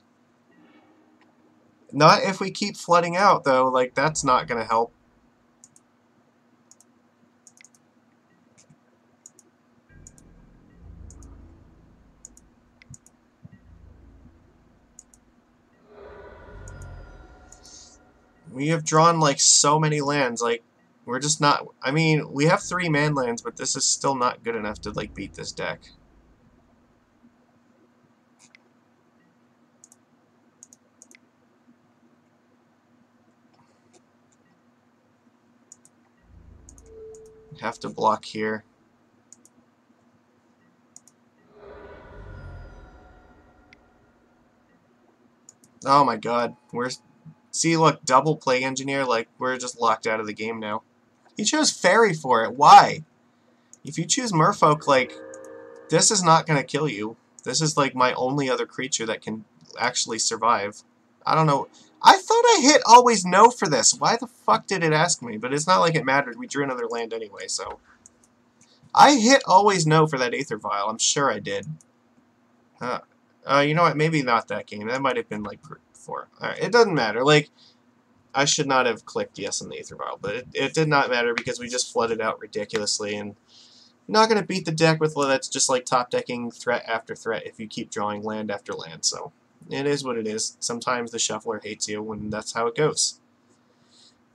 Not if we keep flooding out, though, like, that's not gonna help. We have drawn, like, so many lands, like, we're just not... I mean, we have 3 manlands, but this is still not good enough to, like, beat this deck. Have to block here. Oh my god. See, look, double Plague Engineer, like, we're just locked out of the game now. He chose Fairy for it. Why? If you choose Merfolk, like, this is not going to kill you. This is, like, my only other creature that can actually survive. I don't know. I thought I hit always no for this. Why the fuck did it ask me? But it's not like it mattered. We drew another land anyway, so... I hit always no for that Aether Vial. I'm sure I did. You know what? Maybe not that game. That might have been, like, before. Alright, it doesn't matter. Like, I should not have clicked yes on the Aether Vial, but it did not matter because we just flooded out ridiculously, and not going to beat the deck with that's just, like, top-decking threat after threat if you keep drawing land after land, so it is what it is. Sometimes the shuffler hates you, and that's how it goes.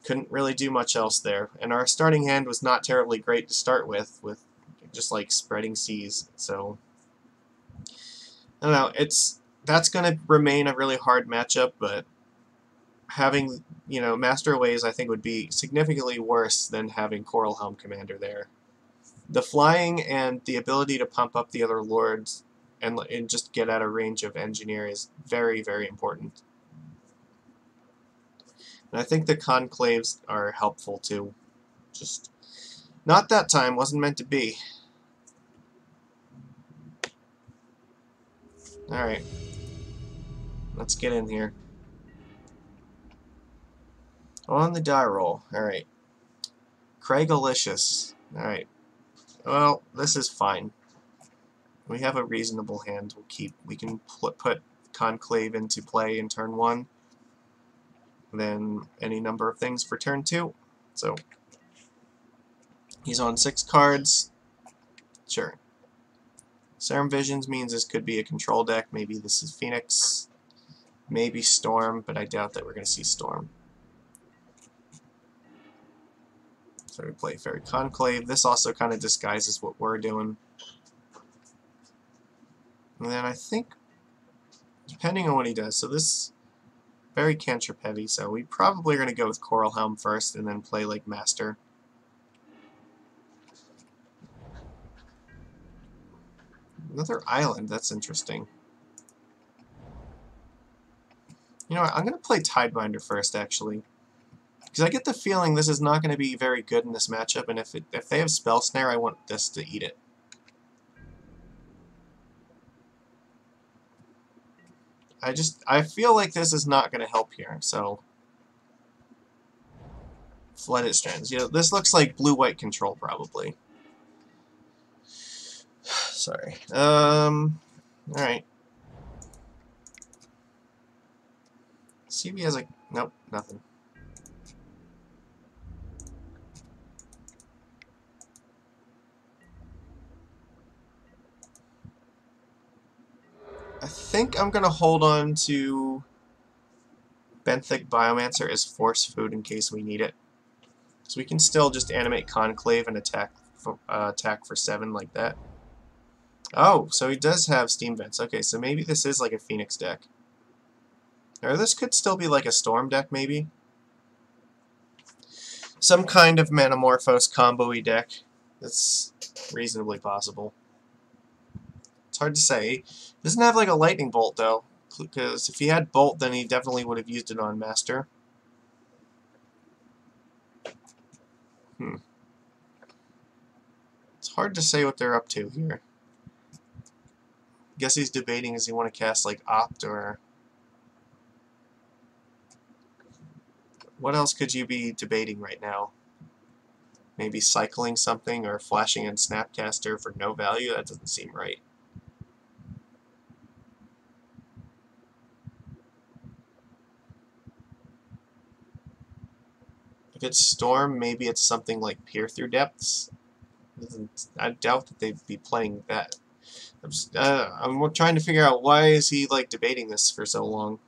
Couldn't really do much else there, and our starting hand was not terribly great to start with just, like, spreading seas, so... I don't know, that's going to remain a really hard matchup, but having, you know, Master of Ways I think would be significantly worse than having Coral Helm Commander there. The flying and the ability to pump up the other lords and just get out of range of Engineer is very, very important. And I think the Conclaves are helpful too. Just not that time, wasn't meant to be. Alright. Let's get in here. On the die roll. Alright. Craigalicious. Alright. Well, this is fine. We have a reasonable hand. We can put Conclave into play in turn 1. Then any number of things for turn 2. So he's on 6 cards. Sure. Serum Visions means this could be a control deck. Maybe this is Phoenix. Maybe Storm, but I doubt that we're going to see Storm. So we play Fairy Conclave. This also kind of disguises what we're doing. And then I think, depending on what he does, so this very cantrip heavy, so we probably are going to go with Coral Helm first and then play like Master. Another island, that's interesting. You know what, I'm going to play Tidebinder first, actually. Because I get the feeling this is not going to be very good in this matchup, and if they have Spell Snare, I want this to eat it. I feel like this is not going to help here, so... Flooded Strands. You know, this looks like blue-white control, probably. Sorry. Alright. See if he has a... Nope, nothing. I think I'm gonna hold on to Benthic Biomancer as force food in case we need it. So we can still just animate Conclave and attack for 7 like that. Oh, so he does have Steam Vents. Okay, so maybe this is like a Phoenix deck. Or this could still be like a Storm deck, maybe. Some kind of Manamorphose combo-y deck. That's reasonably possible. It's hard to say. He doesn't have like a Lightning Bolt, though. Because if he had Bolt, then he definitely would have used it on Master. It's hard to say what they're up to here. Guess he's debating, does he want to cast like Opt or... What else could you be debating right now? Maybe cycling something or flashing in Snapcaster for no value? That doesn't seem right. If it's Storm, maybe it's something like Peer Through Depths. I doubt that they'd be playing that. I'm trying to figure out why is he like debating this for so long.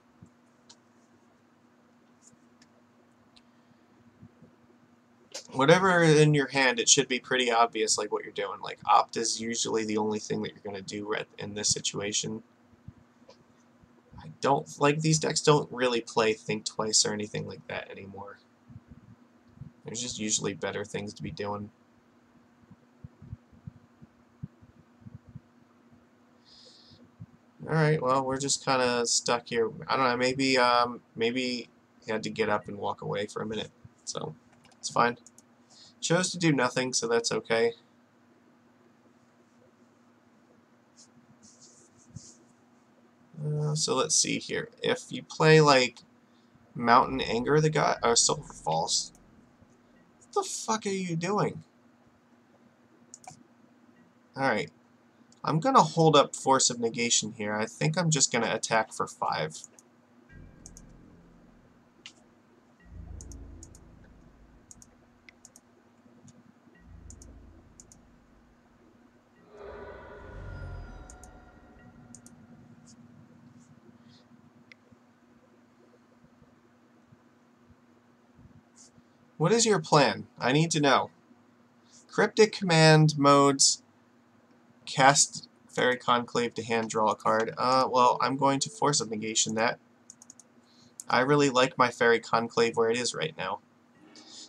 Whatever in your hand, it should be pretty obvious like what you're doing. Like Opt is usually the only thing that you're going to do in this situation. I don't like these decks don't really play Think Twice or anything like that anymore. There's just usually better things to be doing. Alright, well, we're just kind of stuck here. I don't know, maybe he had to get up and walk away for a minute. So, it's fine. Chose to do nothing, so that's okay. So let's see here. If you play, like, Mountain Anger the guy... or Silver Falls. What the fuck are you doing? Alright. I'm gonna hold up Force of Negation here. I think I'm just gonna attack for 5. What is your plan? I need to know. Cryptic command modes. Cast Fairy Conclave to hand draw a card. Well, I'm going to Force of Negation that. I really like my Fairy Conclave where it is right now.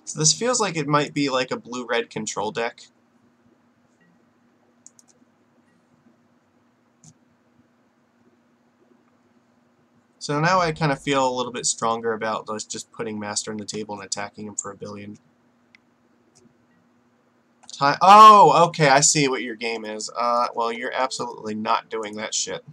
So this feels like it might be like a blue-red control deck. So now I kind of feel a little bit stronger about just putting Master on the table and attacking him for 1 billion. Oh, okay, I see what your game is. Well, you're absolutely not doing that shit.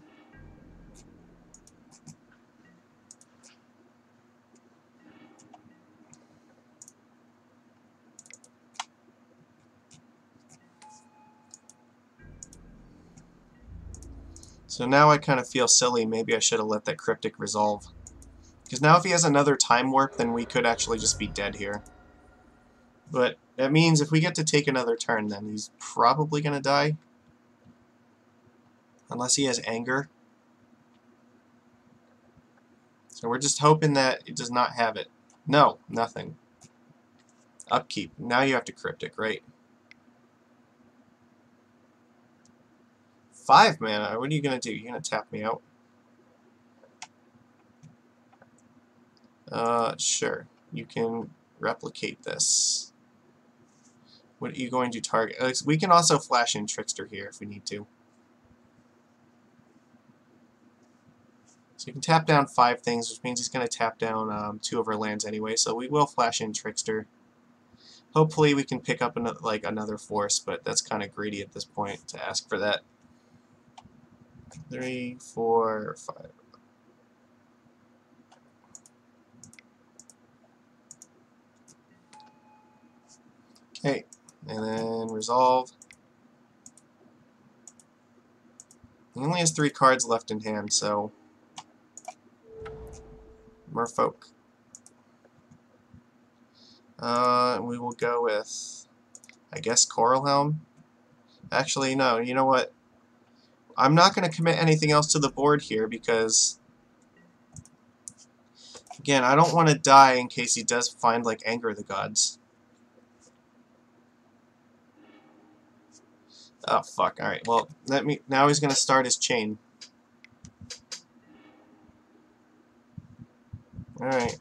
So now I kind of feel silly. Maybe I should have let that Cryptic resolve. Because now if he has another Time Warp, then we could actually just be dead here. But that means if we get to take another turn, then he's probably going to die. Unless he has Anger. So we're just hoping that it does not have it. No, nothing. Upkeep. Now you have to Cryptic, right? 5 mana. What are you going to do? You're going to tap me out? Sure. You can replicate this. What are you going to target? We can also flash in Trickster here if we need to. So you can tap down 5 things, which means he's going to tap down 2 of our lands anyway, so we will flash in Trickster. Hopefully we can pick up another force, but that's kind of greedy at this point to ask for that. 3, 4, 5. Okay, and then resolve. He only has 3 cards left in hand, so Merfolk. We will go with, I guess, Coral Helm. Actually, no, you know what? I'm not going to commit anything else to the board here because, again, I don't want to die in case he does find, like, Anger of the Gods. Oh, fuck. Alright, well, now he's going to start his chain. Alright.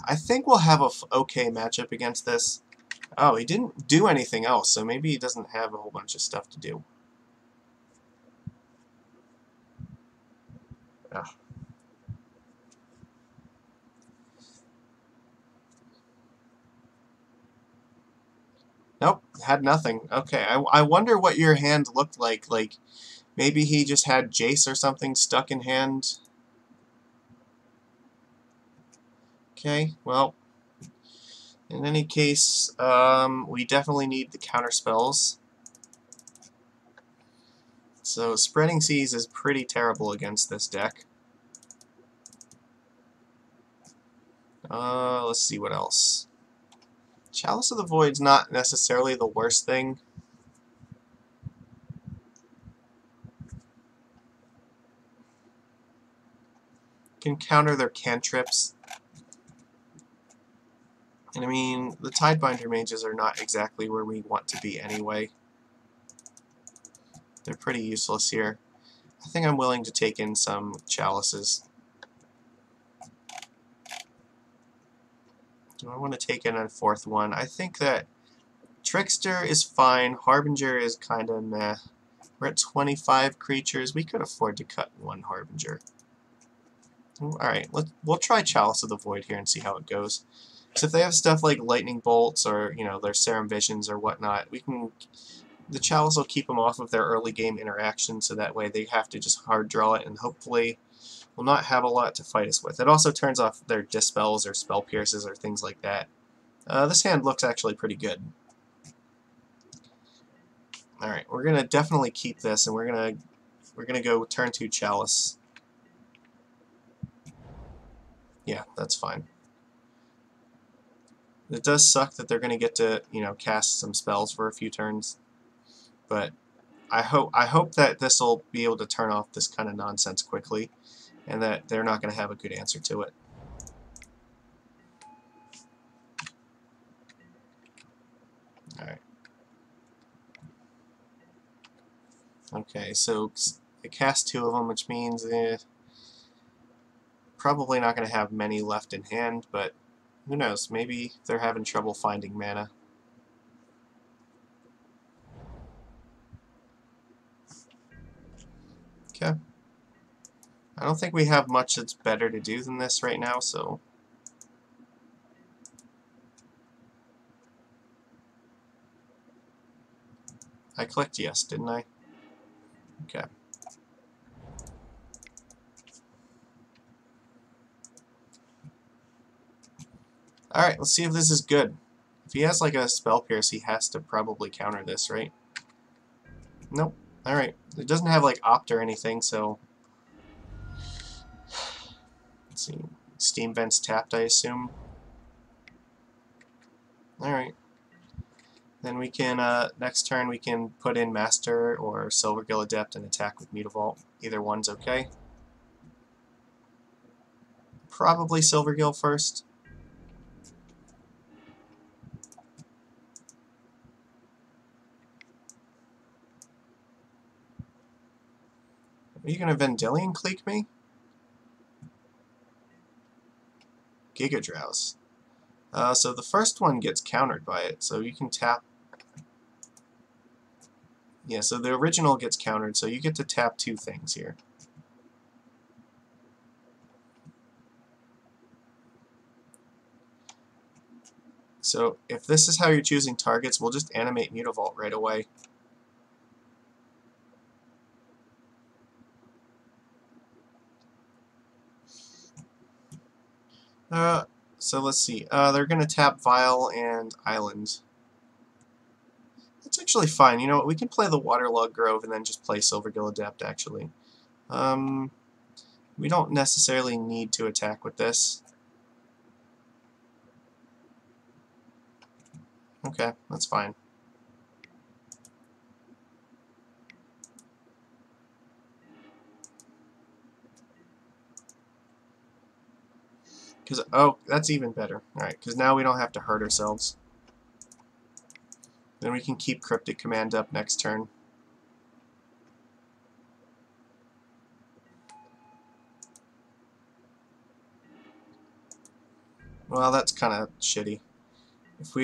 I think we'll have a okay matchup against this. Oh, he didn't do anything else, so maybe he doesn't have a whole bunch of stuff to do. Ugh. Nope, had nothing. Okay, I wonder what your hand looked like. Like, maybe he just had Jace or something stuck in hand. Okay, well, in any case, we definitely need the counter spells. So Spreading Seas is pretty terrible against this deck. Let's see what else. Chalice of the Void's not necessarily the worst thing. Can counter their cantrips. And I mean, the Tidebinder mages are not exactly where we want to be anyway. They're pretty useless here. I think I'm willing to take in some chalices. Do I want to take in a fourth one? I think that Trickster is fine. Harbinger is kind of meh. We're at 25 creatures. We could afford to cut one Harbinger. Alright, we'll try Chalice of the Void here and see how it goes. So if they have stuff like Lightning Bolts or, you know, their Serum Visions or whatnot, the Chalice will keep them off of their early game interaction, so that way they have to just hard draw it and hopefully will not have a lot to fight us with. It also turns off their Dispels or Spell Pierces or things like that. This hand looks actually pretty good. Alright, we're gonna definitely keep this, and we're gonna go turn 2 Chalice. Yeah, that's fine. It does suck that they're gonna get to, you know, cast some spells for a few turns, but I hope that this will be able to turn off this kind of nonsense quickly, and that they're not gonna have a good answer to it. Alright. Okay, so they cast 2 of them, which means probably not going to have many left in hand, but who knows, maybe they're having trouble finding mana. Okay. I don't think we have much that's better to do than this right now, so... I clicked yes, didn't I? Okay. Alright, let's see if this is good. If he has like a Spell Pierce, he has to probably counter this, right? Nope. Alright. It doesn't have like Opt or anything, so... Let's see. Steam Vent's tapped, I assume. Alright. Then we can, next turn we can put in Master or Silvergill Adept and attack with Mutavault. Either one's okay. Probably Silvergill first. Are you going to Vendilion Cleek me? Giga Drowse. So the first one gets countered by it, so you can tap... Yeah, so the original gets countered, so you get to tap 2 things here. So if this is how you're choosing targets, we'll just animate Mutavault right away. So let's see. They're going to tap Vial and Island. That's actually fine. You know what? We can play the Waterlogged Grove and then just play Silvergill Adept, actually. We don't necessarily need to attack with this. Okay, that's fine. Because, oh, that's even better. Alright, because now we don't have to hurt ourselves. Then we can keep Cryptic Command up next turn. Well, that's kind of shitty. If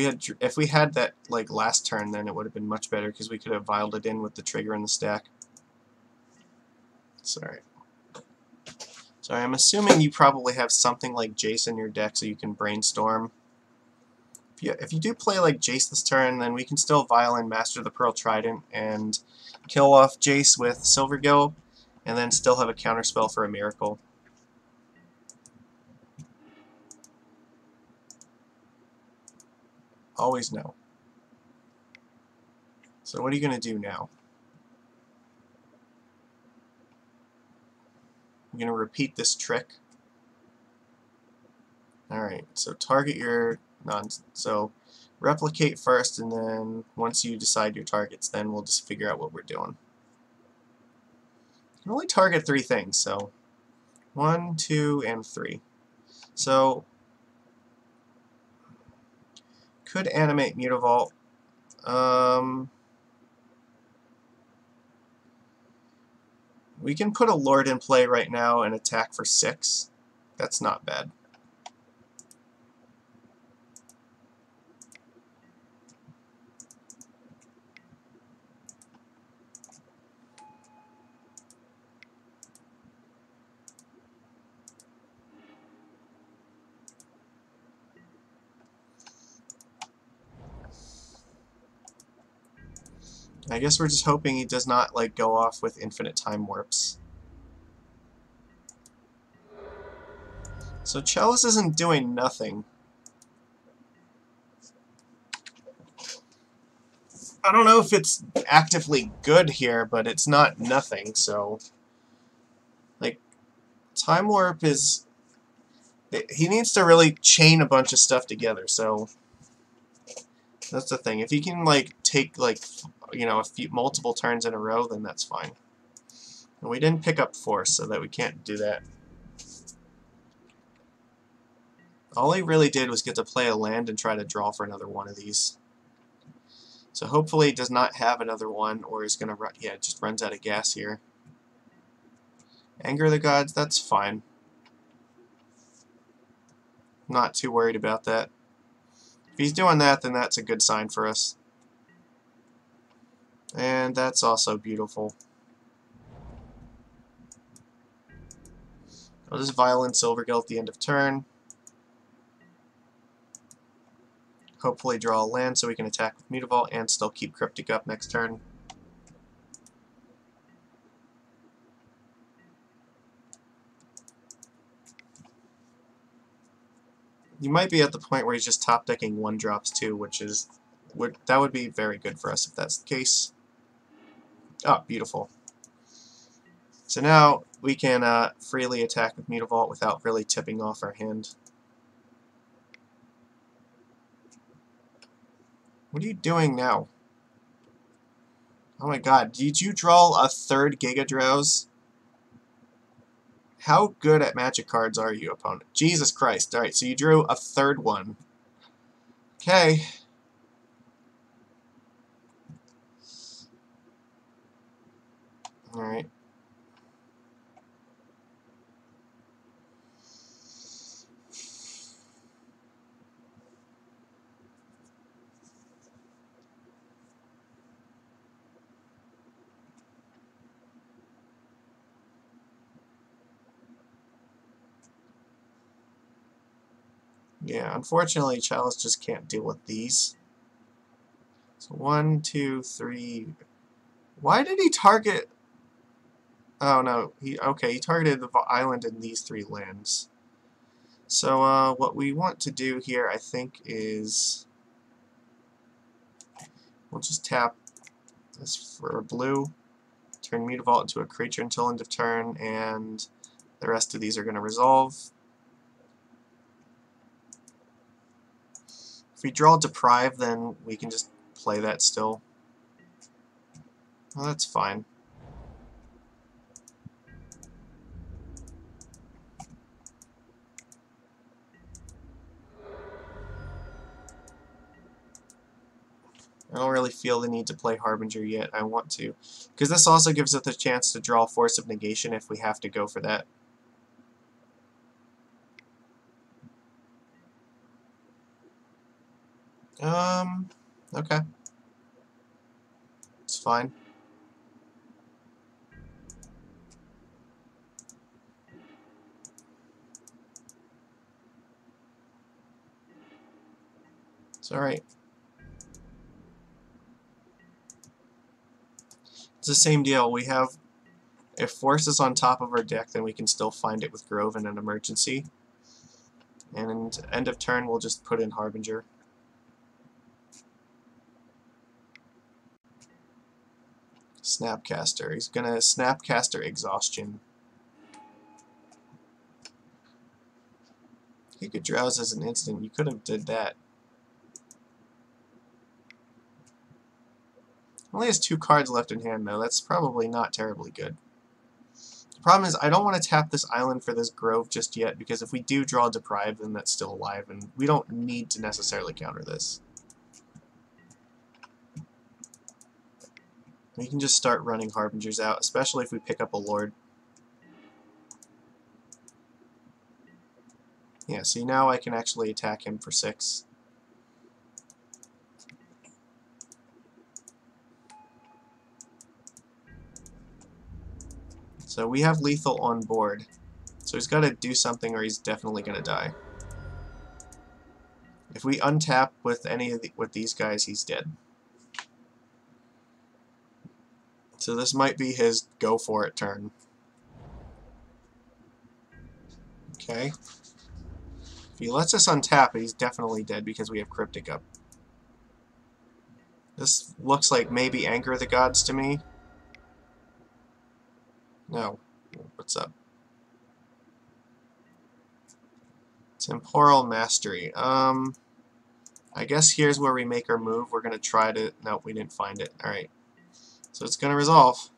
we had that like last turn, then it would have been much better because we could have viled it in with the trigger in the stack. Sorry. Sorry, I'm you probably have something like Jace in your deck so you can brainstorm. If you do play like Jace this turn, then we can still vial in Master of the Pearl Trident and kill off Jace with Silvergill, and then still have a counterspell for a Miracle. Always know. So what are you going to do now? You're going to repeat this trick. Alright, so target your so replicate first, and then once you decide your targets, then we'll just figure out what we're doing. You can only target 3 things, so 1, 2, and 3. So could animate Mutavault. We can put a Lord in play right now and attack for 6. That's not bad. I guess we're just hoping he does not like go off with infinite time warps. So Chalice isn't doing nothing. I don't know if it's actively good here, but it's not nothing, so like time warp is he needs to really chain a bunch of stuff together, so that's the thing. If he can like take like multiple turns in a row, then that's fine. And we didn't pick up force, so that we can't do that. All he really did was get to play a land and try to draw for another one of these. So hopefully he does not have another one, or he's gonna run. Yeah, it just runs out of gas here. Anger of the Gods, that's fine. Not too worried about that. If he's doing that, then that's a good sign for us. And that's also beautiful. I'll just Violent Silvergill at the end of turn. Hopefully draw a land so we can attack with Mutavault and still keep Cryptic up next turn. You might be at the point where he's just top decking 1-drops too, which is that would be very good for us if that's the case. Oh, beautiful. So now we can freely attack with Mutavault without really tipping off our hand. What are you doing now? Oh my god, did you draw a 3rd Giga Drowse? How good at Magic cards are you, opponent? Jesus Christ. Alright, so you drew a 3rd one. Okay. Alright. Yeah, unfortunately, Chalice just can't deal with these. So 1, 2, 3. Why did he target? Oh no, he targeted the island in these 3 lands. So what we want to do here, I think, is we'll just tap this for a blue, turn Mutavault into a creature until end of turn, and the rest of these are going to resolve. If we draw Deprive, then we can just play that still. Well, that's fine. I don't really feel the need to play Harbinger yet. I want to. Because this also gives us the chance to draw Force of Negation if we have to go for that. Okay. It's fine. It's alright. It's the same deal. We have, if Force is on top of our deck, then we can still find it with Grove in an emergency. And end of turn, we'll just put in Harbinger. Snapcaster. He's gonna Snapcaster Exhaustion. He could drowse as an instant. You could have did that. Only has 2 cards left in hand, though. That's probably not terribly good. The problem is, I don't want to tap this island for this Grove just yet, because if we do draw Deprive, then that's still alive, and we don't need to necessarily counter this. We can just start running Harbingers out, especially if we pick up a Lord. Yeah, see, now I can actually attack him for 6. So we have lethal on board. So he's got to do something or he's definitely going to die. If we untap with any of with these guys, he's dead. So this might be his go for it turn. Okay. If he lets us untap it, he's definitely dead because we have Cryptic up. This looks like maybe Anger of the Gods to me. No. What's up? Temporal Mastery. I guess here's where we make our move. We're going to try to... Nope, we didn't find it. Alright. So it's going to resolve.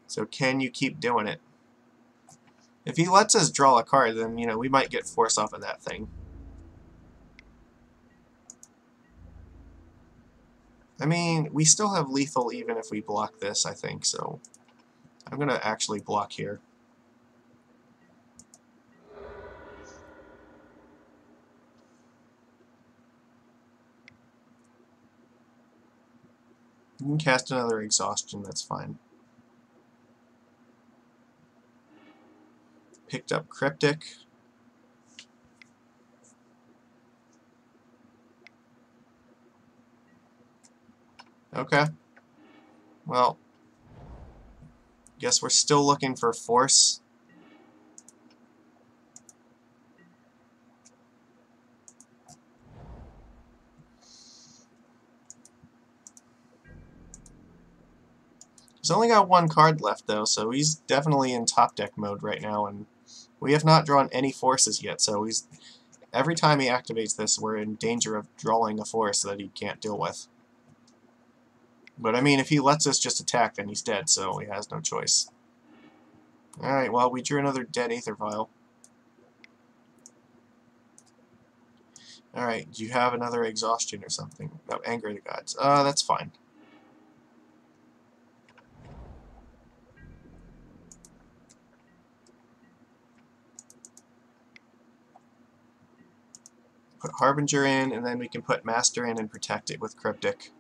So can you keep doing it? If he lets us draw a card, then, you know, we might get Force off of that thing. I mean, we still have lethal even if we block this, I think, so I'm going to actually block here. You can cast another Exhaustion, that's fine. Picked up Cryptic. Okay. Well, guess we're still looking for Force. He's only got 1 card left, though, so he's definitely in top deck mode right now, and we have not drawn any forces yet, so he's every time he activates this, we're in danger of drawing a force that he can't deal with. But, I mean, if he lets us just attack, then he's dead, so he has no choice. Alright, well, we drew another dead Aether Vial. Alright, do you have another Exhaustion or something? No, Anger of the Gods. That's fine. Put Harbinger in, and then we can put Master in and protect it with Cryptic.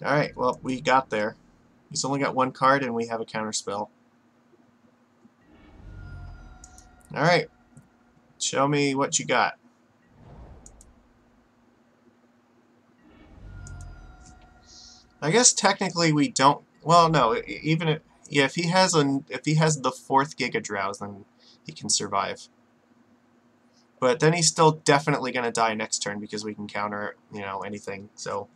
Alright, well, we got there. He's only got 1 card, and we have a counterspell. Alright. Show me what you got. I guess technically we don't... Well, no, even if... Yeah, if he has the 4th Giga Drowse, then he can survive. But then he's still definitely going to die next turn because we can counter, you know, anything, so...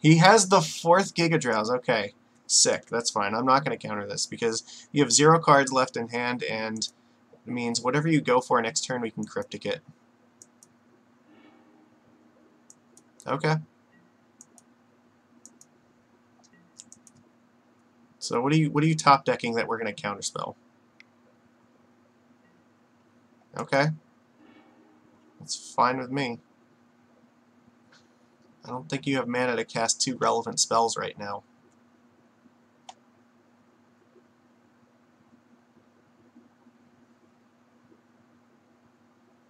He has the 4th Giga Drowse, okay. Sick, that's fine. I'm not going to counter this because you have 0 cards left in hand, and means whatever you go for next turn, we can cryptic it. Okay. So what are you top decking that we're gonna counterspell? Okay. That's fine with me. I don't think you have mana to cast 2 relevant spells right now.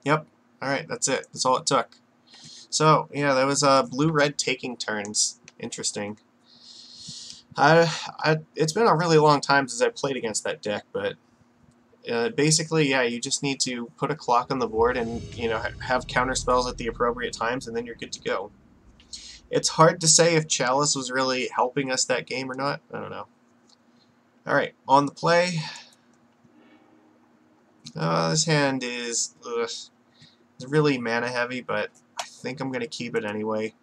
Yep. Alright, that's it. That's all it took. So, yeah, that was blue-red taking turns. Interesting. It's been a really long time since I played against that deck, but basically, yeah, you just need to put a clock on the board and, you know, have counter spells at the appropriate times, and then you're good to go. It's hard to say if Chalice was really helping us that game or not. I don't know. Alright, on the play. This hand is it's really mana heavy, but I think I'm going to keep it anyway.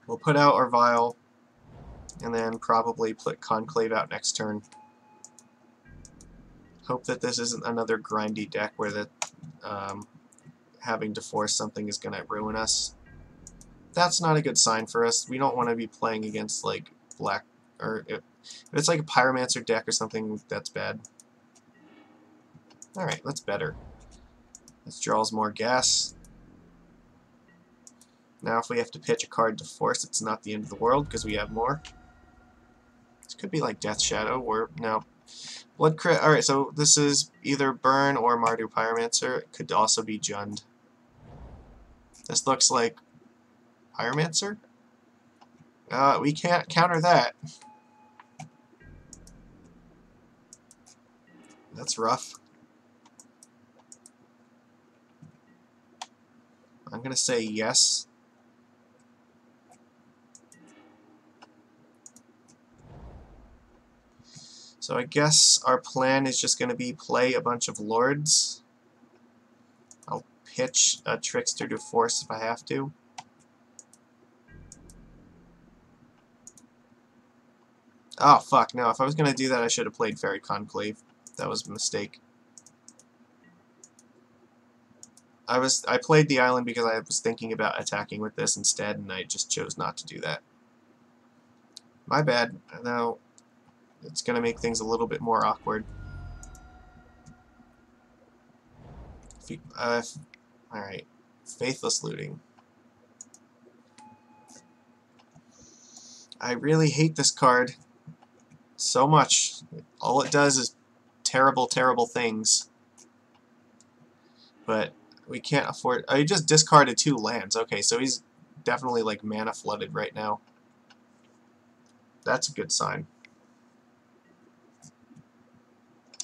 We'll put out our Vial, and then probably put Conclave out next turn. Hope that this isn't another grindy deck where the having to force something is going to ruin us. That's not a good sign for us. We don't want to be playing against like black, or if it's like a Pyromancer deck or something, that's bad. Alright, that's better. This draws more gas. Now if we have to pitch a card to force, it's not the end of the world because we have more. This could be like Death Shadow, or no. Blood Crit. Alright, so this is either Burn or Mardu Pyromancer. It could also be Jund. This looks like Pyromancer? We can't counter that. That's rough. I'm going to say yes. So I guess our plan is just going to be play a bunch of Lords. I'll pitch a Trickster to force if I have to. Oh, fuck, no. If I was going to do that, I should have played Fairy Conclave. That was a mistake. I played the island because I was thinking about attacking with this instead, and I just chose not to do that. My bad. Now, it's going to make things a little bit more awkward. Alright. Faithless Looting. I really hate this card so much. All it does is terrible, terrible things. But we can't afford... Oh, he just discarded 2 lands. Okay, so he's definitely like mana flooded right now. That's a good sign.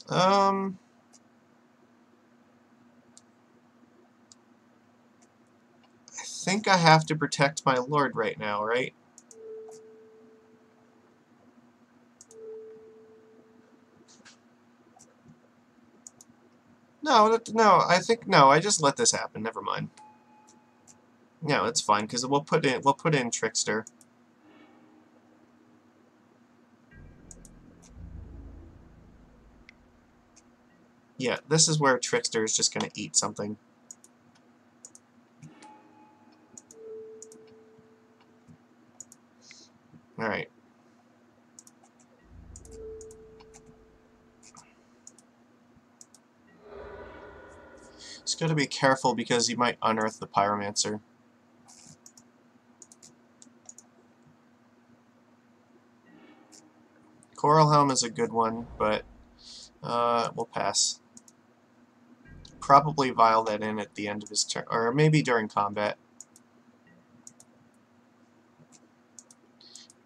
I think I have to protect my Lord right now, right? No, I think no. I just let this happen. Never mind. No, it's fine because we'll put in Trickster. Yeah, this is where Trickster is just going to eat something. Alright. Just got to be careful because you might unearth the Pyromancer. Coral Helm is a good one, but we'll pass. Probably vial that in at the end of his turn, or maybe during combat.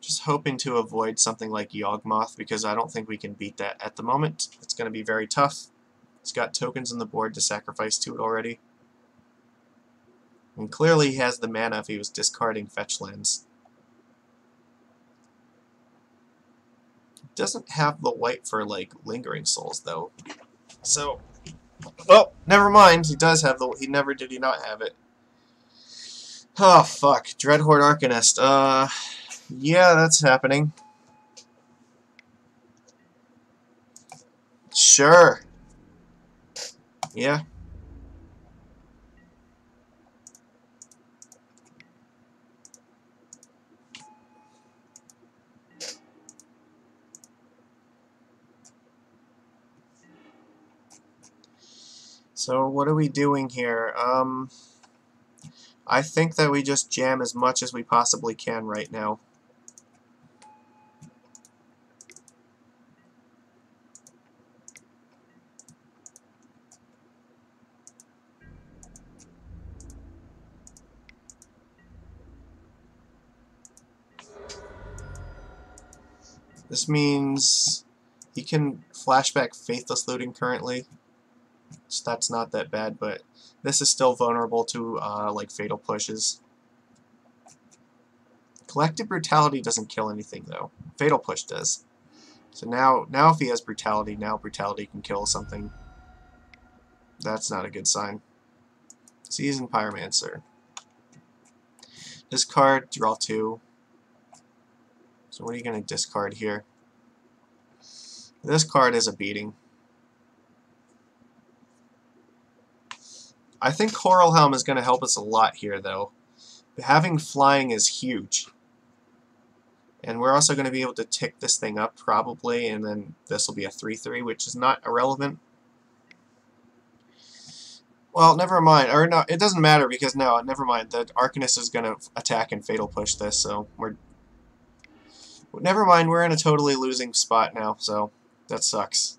Just hoping to avoid something like Yawgmoth, because I don't think we can beat that at the moment. It's going to be very tough. He's got tokens on the board to sacrifice to it already. And clearly he has the mana if he was discarding fetch lands. Doesn't have the white for, like, Lingering Souls, though. So, well, never mind. He does have the... Did he not have it? Oh, fuck. Dreadhorde Arcanist. Yeah, that's happening. Sure. Yeah. So what are we doing here? I think that we just jam as much as we possibly can right now. This means he can flashback Faithless Looting currently. So that's not that bad, but this is still vulnerable to like Fatal Pushes. Collective Brutality doesn't kill anything though. Fatal Push does. So now if he has Brutality, now Brutality can kill something. That's not a good sign. Seasoned Pyromancer. Discard, draw 2. So what are you going to discard here? This card is a beating. I think Coral Helm is going to help us a lot here, though. Having flying is huge. And we're also going to be able to tick this thing up, probably, and then this will be a 3-3, which is not irrelevant. Well, never mind. Or no, it doesn't matter, because no, never mind. The Arcanist is going to attack and Fatal Push this, so we're... Never mind, we're in a totally losing spot now, so that sucks.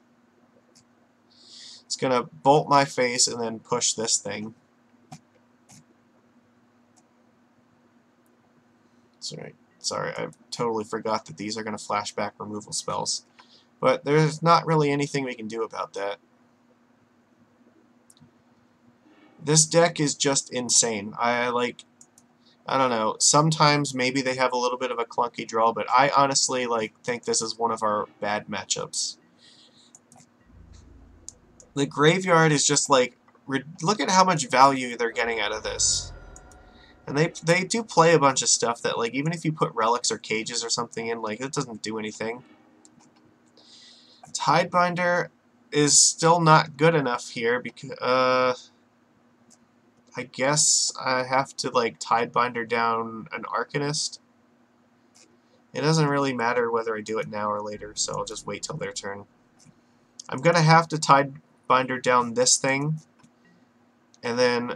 It's going to bolt my face and then push this thing. Sorry, I totally forgot that these are going to flashback removal spells. But there's not really anything we can do about that. This deck is just insane. I don't know, sometimes maybe they have a little bit of a clunky draw, but I honestly think this is one of our bad matchups. The graveyard is just look at how much value they're getting out of this. And they do play a bunch of stuff that even if you put relics or cages or something in, it doesn't do anything. Tidebinder is still not good enough here because I guess I have to Tidebinder down an Arcanist. It doesn't really matter whether I do it now or later, so I'll just wait till their turn. I'm gonna have to Tidebinder down this thing, and then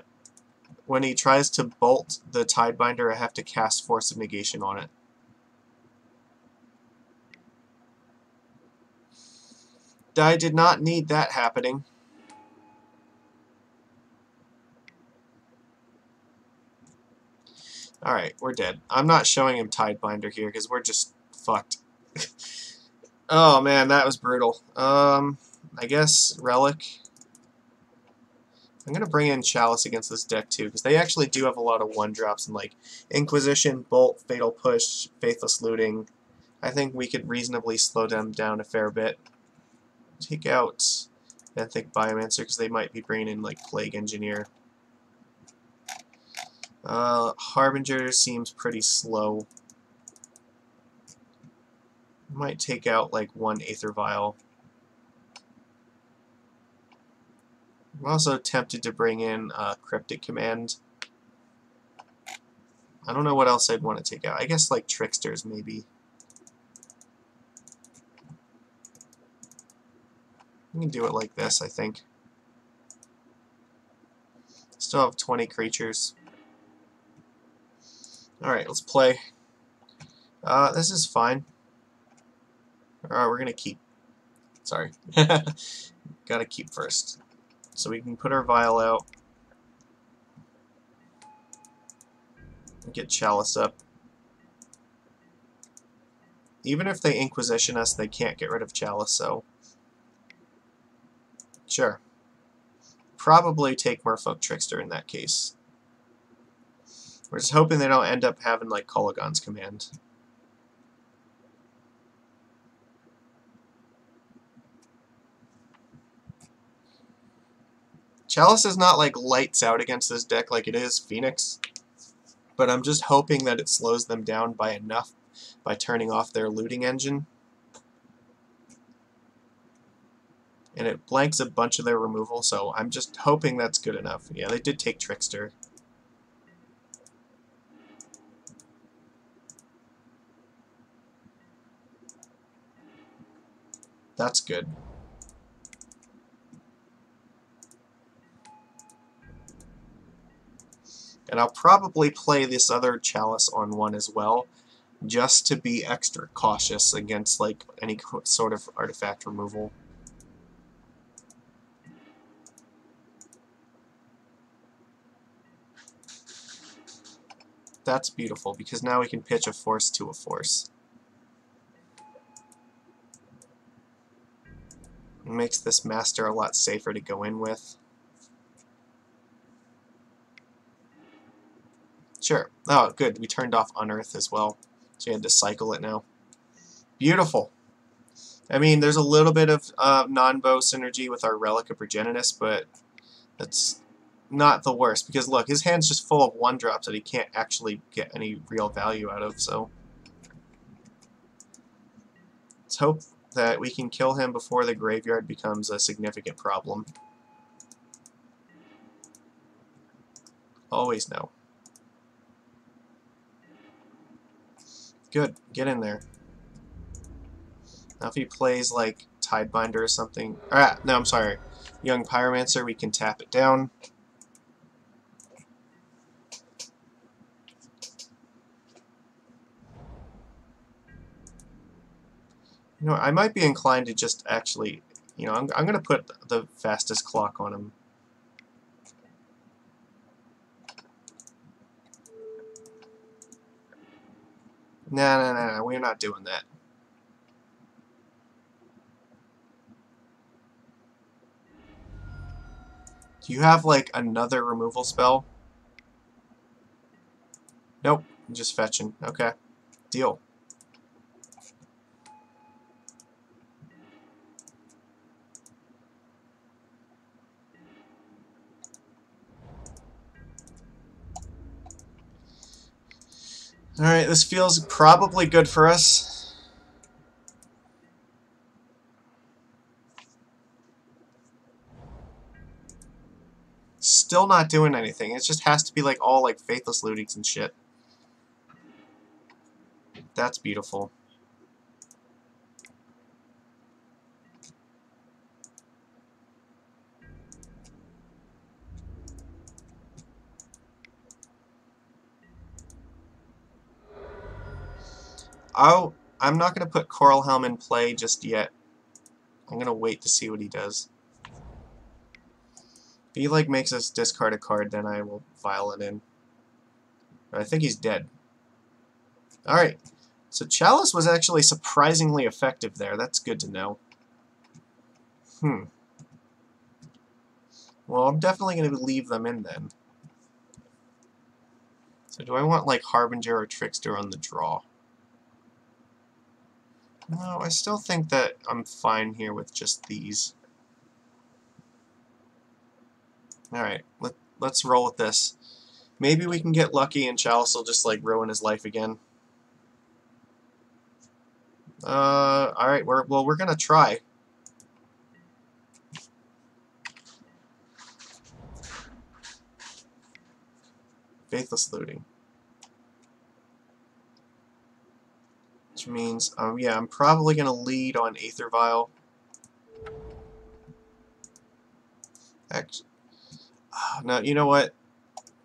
when he tries to bolt the Tidebinder, I have to cast Force of Negation on it. I did not need that happening. Alright, we're dead. I'm not showing him Tidebinder here because we're just fucked. Oh man, that was brutal. I guess Relic. I'm going to bring in Chalice against this deck too, because they actually do have a lot of 1-drops in Inquisition, Bolt, Fatal Push, Faithless Looting. I think we could reasonably slow them down a fair bit. Take out Benthic Biomancer because they might be bringing in Plague Engineer. Harbinger seems pretty slow. Might take out one Aether Vial. I'm also tempted to bring in Cryptic Command. I don't know what else I'd want to take out. I guess Tricksters maybe. We can do it like this, I think. Still have 20 creatures. Alright, let's play. This is fine. Alright, we're gonna keep. Sorry. Gotta keep first. So we can put our Vial out. Get Chalice up. Even if they Inquisition us, they can't get rid of Chalice, so... Sure. Probably take Merfolk Trickster in that case. We're just hoping they don't end up having Kolaghan's Command. Chalice is not lights out against this deck like it is Phoenix, but I'm just hoping that it slows them down by enough by turning off their looting engine. And it blanks a bunch of their removal, so I'm just hoping that's good enough. Yeah, they did take Trickster. That's good. And I'll probably play this other Chalice on one as well, just to be extra cautious against like any sort of artifact removal. That's beautiful, because now we can pitch a force to a force. It makes this master a lot safer to go in with. Sure. Oh, good. We turned off Unearth as well, so you had to cycle it now. Beautiful. I mean, there's a little bit of non-bow synergy with our Relic of Progenitus, but that's not the worst, because look, his hand's just full of one-drops that he can't actually get any real value out of, so let's hope that we can kill him before the graveyard becomes a significant problem. Always know. Good, get in there. Now if he plays like Tidebinder or something, no, I'm sorry, Young Pyromancer, we can tap it down. You know, I might be inclined to just actually, you know, I'm going to put the fastest clock on him. Nah, we're not doing that. Do you have, like, another removal spell? Nope, I'm just fetching. Okay, deal. Alright, this feels probably good for us. Still not doing anything. It just has to be like all like Faithless Lootings and shit. That's beautiful. Oh, I'm not going to put Coral Helm in play just yet. I'm going to wait to see what he does. If he like makes us discard a card, then I will file it in. But I think he's dead. Alright, so Chalice was actually surprisingly effective there. That's good to know. Well, I'm definitely going to leave them in then. So do I want like Harbinger or Trickster on the draw? No, I still think that I'm fine here with just these. Alright, let's roll with this. Maybe we can get lucky and Chalice will just like ruin his life again. Alright, we're gonna try. Faithless Looting. Which means, yeah, I'm probably gonna lead on Aether Vial. No, you know what?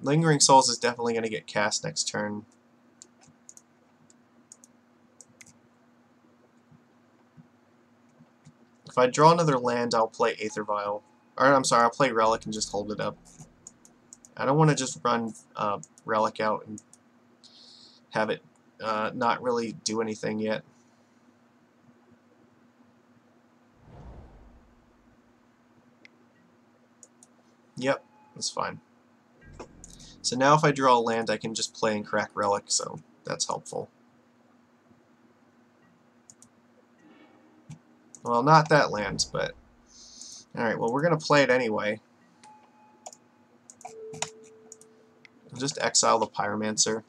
Lingering Souls is definitely gonna get cast next turn. If I draw another land, I'll play Aether Vial. Or, I'm sorry, I'll play Relic and just hold it up. I don't want to just run Relic out and have it not really do anything yet. Yep, that's fine. So now if I draw a land, I can just play and crack Relic, so that's helpful. Well, not that land, but... Alright, well, we're going to play it anyway. I'll just exile the Pyromancer.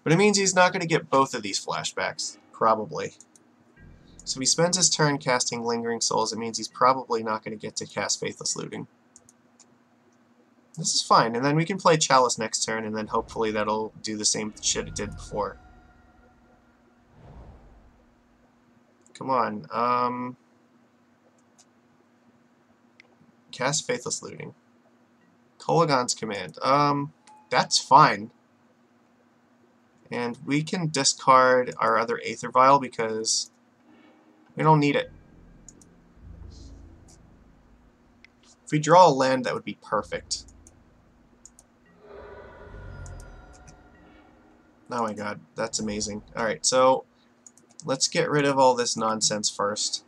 But it means he's not going to get both of these flashbacks, probably. So if he spends his turn casting Lingering Souls, it means he's probably not going to get to cast Faithless Looting. This is fine, and then we can play Chalice next turn, and then hopefully that'll do the same shit it did before. Come on, cast Faithless Looting. Kolaghan's Command. That's fine. And we can discard our other Aether Vial because we don't need it. If we draw a land, that would be perfect. Oh my god, that's amazing. Alright, so let's get rid of all this nonsense first.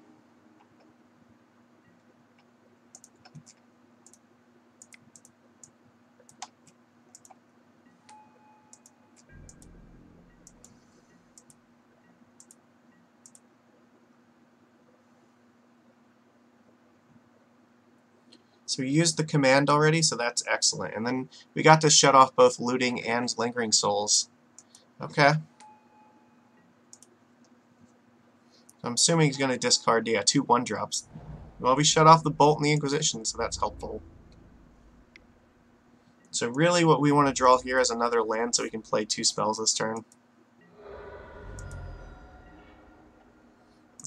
So we used the command already, so that's excellent. And then we got to shut off both Looting and Lingering Souls. Okay. I'm assuming he's going to discard, yeah, 2 1-drops. Well, we shut off the Bolt and the Inquisition, so that's helpful. So really what we want to draw here is another land so we can play 2 spells this turn.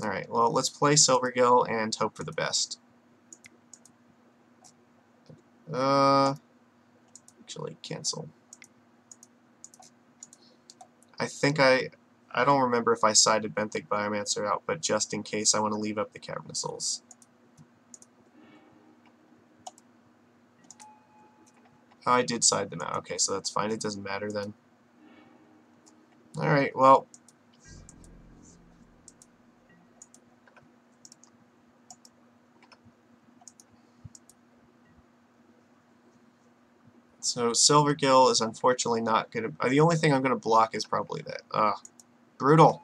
Alright, well, let's play Silvergill and hope for the best. Actually, cancel. I think I don't remember if I sided Benthic Biomancer out, but just in case, I want to leave up the Cavernous Souls. Oh, I did side them out. Okay, so that's fine. It doesn't matter then. Alright, well. So Silvergill is unfortunately not going to... the only thing I'm going to block is probably that. Brutal.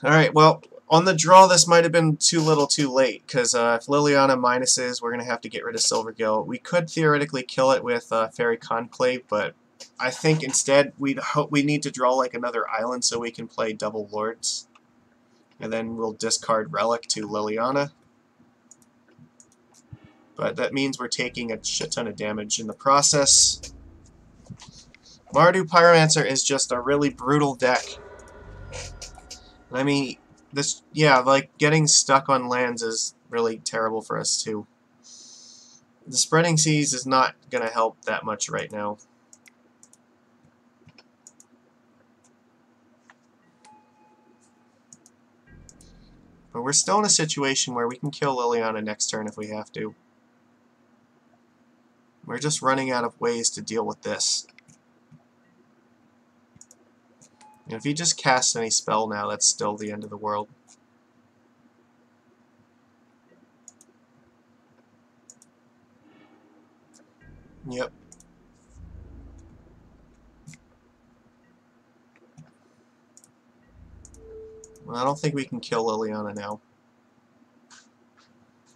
Alright, well, on the draw this might have been too little too late, because if Liliana minuses, we're going to have to get rid of Silvergill. We could theoretically kill it with Fairy Conclave, but I think instead we need to draw like another island so we can play double Lords. And then we'll discard Relic to Liliana. But that means we're taking a shit ton of damage in the process. Mardu Pyromancer is just a really brutal deck. I mean, this, yeah, like getting stuck on lands is really terrible for us too. The Spreading Seas is not going to help that much right now. But we're still in a situation where we can kill Liliana next turn if we have to. We're just running out of ways to deal with this. And if he just casts any spell now, that's still the end of the world. Yep. Well, I don't think we can kill Liliana now.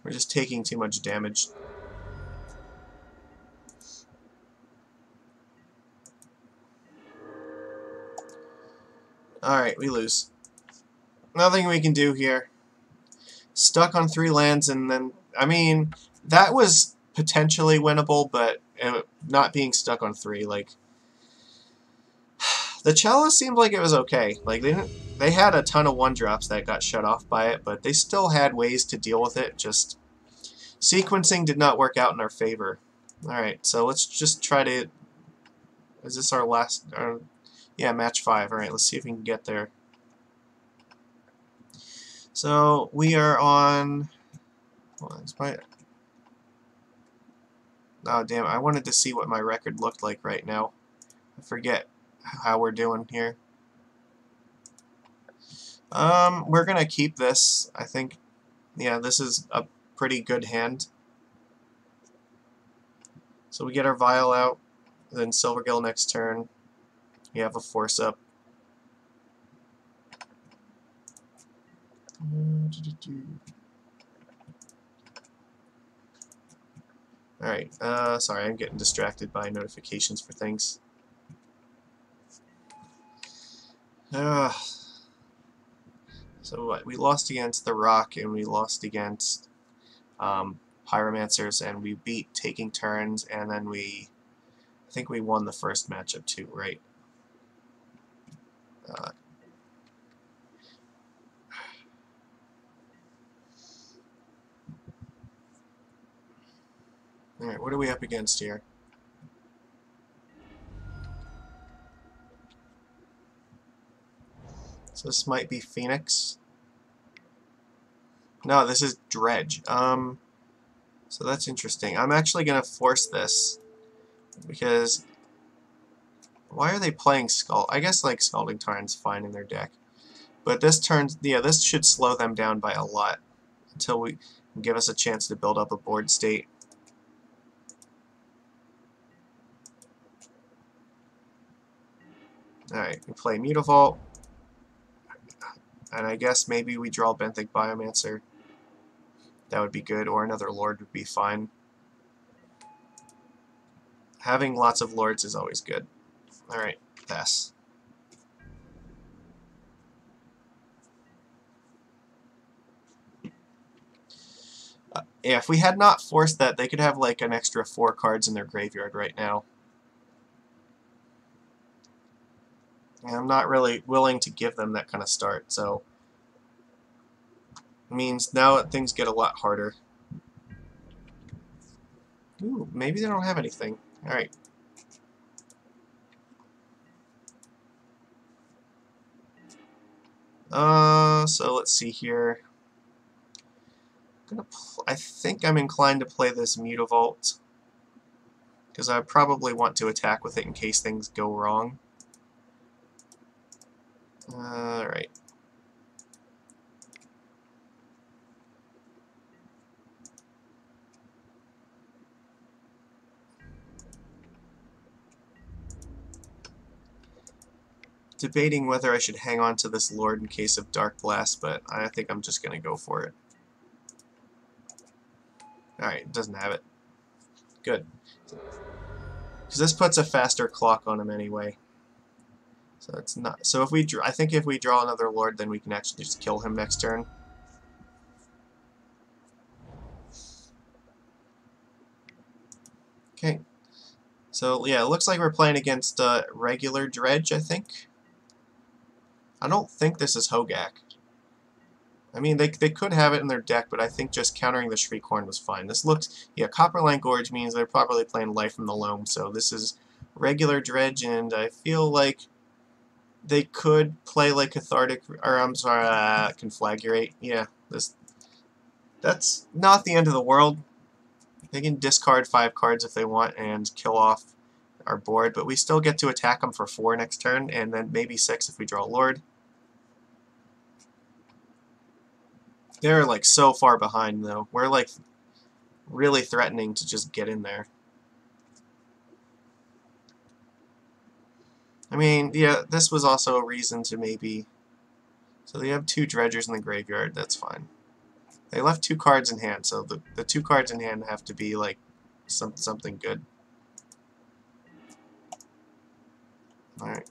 We're just taking too much damage. Alright, we lose. Nothing we can do here. Stuck on 3 lands, and then, I mean, that was potentially winnable, but not being stuck on 3, like, the Chalice seemed like it was okay. Like, they had a ton of 1-drops that got shut off by it, but they still had ways to deal with it, just sequencing did not work out in our favor. Alright, so let's just try to... Is this our last... yeah, match 5. Alright, let's see if we can get there. So, we are on... Hold on, oh, damn, I wanted to see what my record looked like right now. I forget how we're doing here. We're gonna keep this, I think. Yeah, this is a pretty good hand. So we get our Vial out, then Silvergill next turn. We have a Force up. Alright, sorry, I'm getting distracted by notifications for things. So what? We lost against the Rock, and we lost against Pyromancers, and we beat taking turns, and then I think we won the first matchup too, right? Alright, what are we up against here? So this might be Phoenix. No, this is Dredge. So that's interesting. I'm actually going to force this, because why are they playing Skull? I guess like Scalding Tarn's fine in their deck. But this turns, yeah, this should slow them down by a lot until we give us a chance to build up a board state. Alright, we play Mutavault. And I guess maybe we draw Benthic Biomancer. That would be good, or another Lord would be fine. Having lots of Lords is always good. Alright, pass. Yeah, if we had not forced that, they could have like an extra 4 cards in their graveyard right now. And I'm not really willing to give them that kind of start, so it means now things get a lot harder. Ooh, maybe they don't have anything. Alright. So let's see here. I think I'm inclined to play this Mutavault, because I probably want to attack with it in case things go wrong. Alright. Debating whether I should hang on to this Lord in case of Dark Blast, but I think I'm just going to go for it. Alright, it doesn't have it. Good. Because this puts a faster clock on him anyway. So it's not. So if we, I think if we draw another Lord, then we can actually just kill him next turn. Okay. So yeah, it looks like we're playing against regular Dredge, I think. I don't think this is Hogak. I mean, they could have it in their deck, but I think just countering the Shriekhorn was fine. This looks, yeah, Copperline Gorge means they're probably playing Life from the Loam, so this is regular Dredge, and I feel like they could play like Cathartic, or I'm sorry, Conflagrate. Yeah, that's not the end of the world. They can discard 5 cards if they want and kill off our board, but we still get to attack them for 4 next turn, and then maybe 6 if we draw a Lord. They're like so far behind though. We're like really threatening to just get in there. I mean, yeah, this was also a reason to maybe... So they have 2 Dredgers in the graveyard, that's fine. They left 2 cards in hand, so the 2 cards in hand have to be like something good. Alright.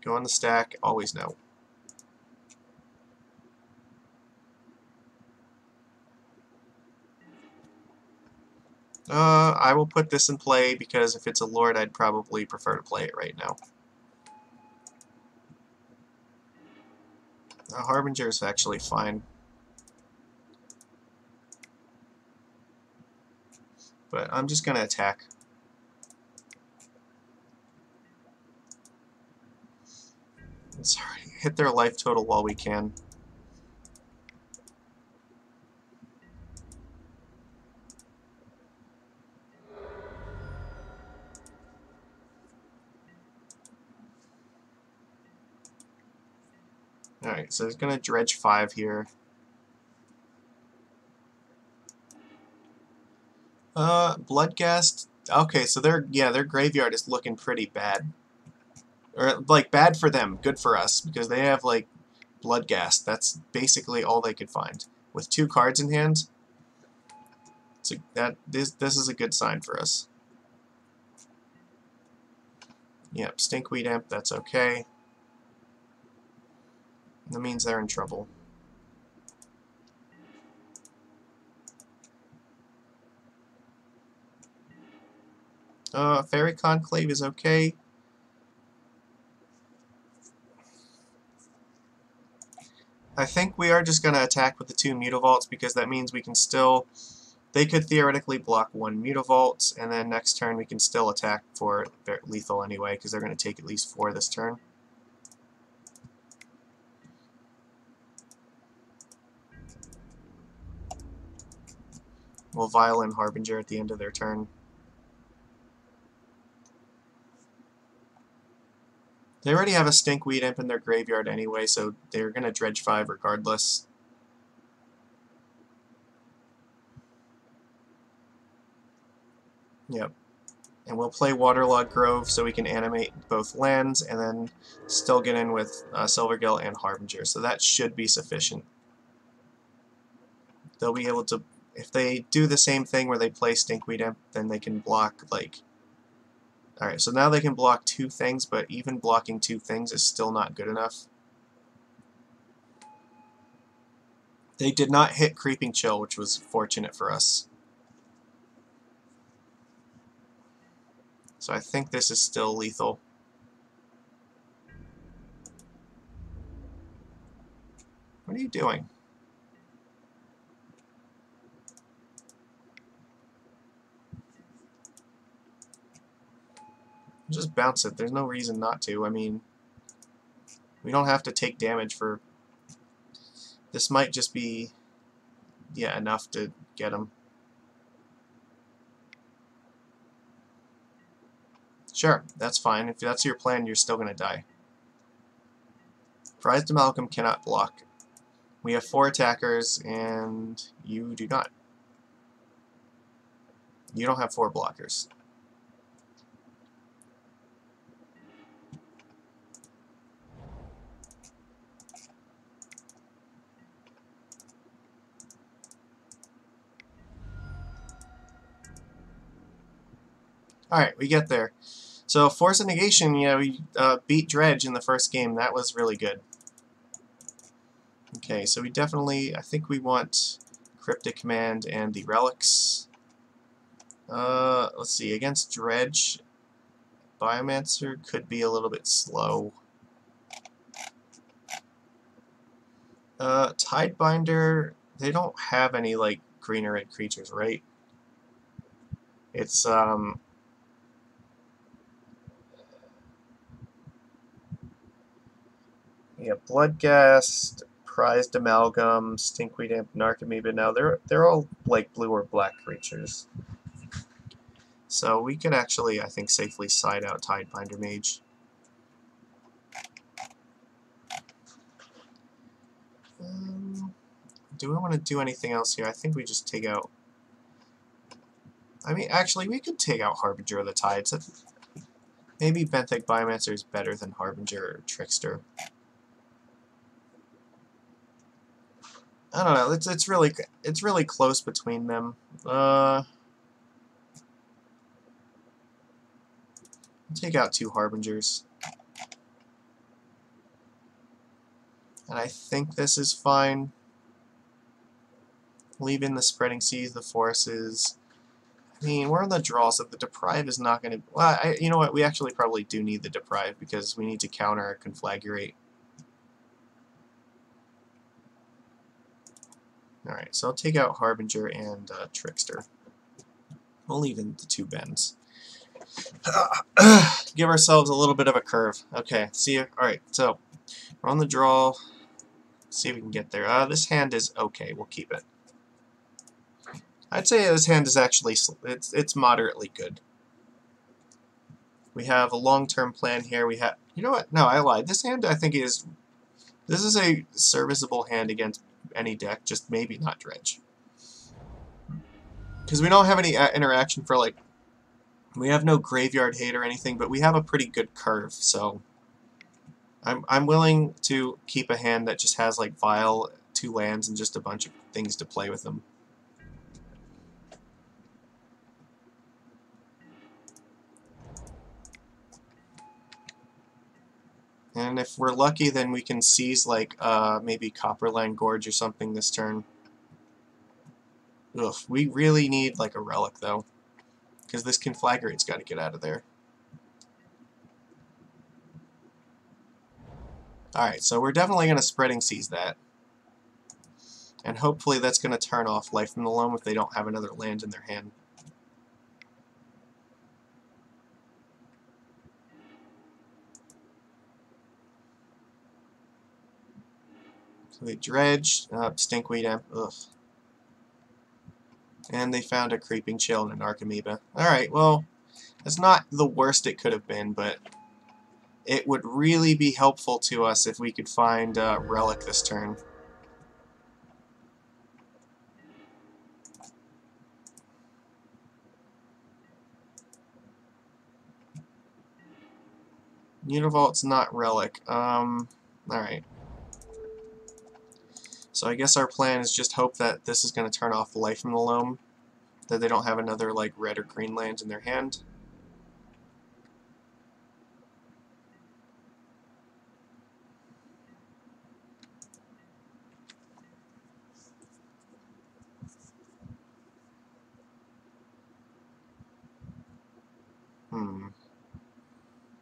Go on the stack, always no. I will put this in play because if it's a Lord, I'd probably prefer to play it right now. Harbinger is actually fine. But I'm just going to attack. Sorry, hit their life total while we can. Alright, so he's going to Dredge 5 here. Bloodghast. Okay, so their graveyard is looking pretty bad. Or, like, bad for them, good for us, because they have, like, Bloodghast. That's basically all they could find. With 2 cards in hand, so this is a good sign for us. Yep, Stinkweed Imp, that's okay. That means they're in trouble. Fairy Conclave is okay. I think we are just going to attack with the 2 Mutavaults because that means we can still... They could theoretically block 1 Mutavault, and then next turn we can still attack for lethal anyway, because they're going to take at least 4 this turn. We'll Violin Harbinger at the end of their turn. They already have a Stinkweed Imp in their graveyard anyway, so they're going to Dredge 5 regardless. Yep. And we'll play Waterlogged Grove so we can animate both lands and then still get in with Silvergill and Harbinger. So that should be sufficient. They'll be able to, if they do the same thing where they play Stinkweed Imp, then they can block, like... Alright, so now they can block 2 things, but even blocking 2 things is still not good enough. They did not hit Creeping Chill, which was fortunate for us. So I think this is still lethal. What are you doing? Just bounce it. There's no reason not to. I mean, we don't have to take damage for... This might just be, yeah, enough to get him. Sure, that's fine. If that's your plan, you're still going to die. Prized Amalgam cannot block. We have 4 attackers, and you do not. You don't have 4 blockers. Alright, we get there. So, Force of Negation, yeah, we beat Dredge in the first game. That was really good. Okay, so we definitely, I think we want Cryptic Command and the Relics. Let's see, against Dredge, Pyromancer could be a little bit slow. Tidebinder, they don't have any, like, green or red creatures, right? It's, yeah, Bloodghast, Prized Amalgam, Stinkweed Imp, Narcomoeba. Now they're all like blue or black creatures. So we could actually, I think, safely side out Tidebinder Mage. Do I want to do anything else here? I think we just take out... I mean, actually, we could take out Harbinger of the Tides. Maybe Benthic Biomancer is better than Harbinger or Trickster. I don't know. It's really close between them. Take out 2 Harbingers. And I think this is fine. Leave in the Spreading Seas, the Forces. I mean, we're on the draw, so the Deprive is not going to... Well, you know what? We actually probably do need the Deprive because we need to counter a Conflagrate. Alright, so I'll take out Harbinger and Trickster. We'll leave in the 2 bends. Give ourselves a little bit of a curve. Okay, see you. Alright, so we're on the draw. See if we can get there. This hand is okay. We'll keep it. I'd say this hand is actually, it's moderately good. We have a long-term plan here. We have, you know what? No, I lied. This hand, I think, this is a serviceable hand against any deck, just maybe not Dredge. Because we don't have any interaction for, like, we have no graveyard hate or anything, but we have a pretty good curve, so I'm willing to keep a hand that just has, like, Vial, 2 lands, and just a bunch of things to play with them. And if we're lucky, then we can seize, like, maybe Copperline Gorge or something this turn. Ugh, we really need, like, a Relic, though. because this Conflagrate's got to get out of there. Alright, so we're definitely going to Spreading Seas that. And hopefully that's going to turn off Life from the Loam if they don't have another land in their hand. So they Dredge, Stinkweed, ugh. And they found a Creeping Chill and an Archamoeba. Alright, well, it's not the worst it could have been, but it would really be helpful to us if we could find Relic this turn. Univolt's not Relic. Alright. So I guess our plan is just hope that this is going to turn off Life from the Loam, that they don't have another like red or green land in their hand.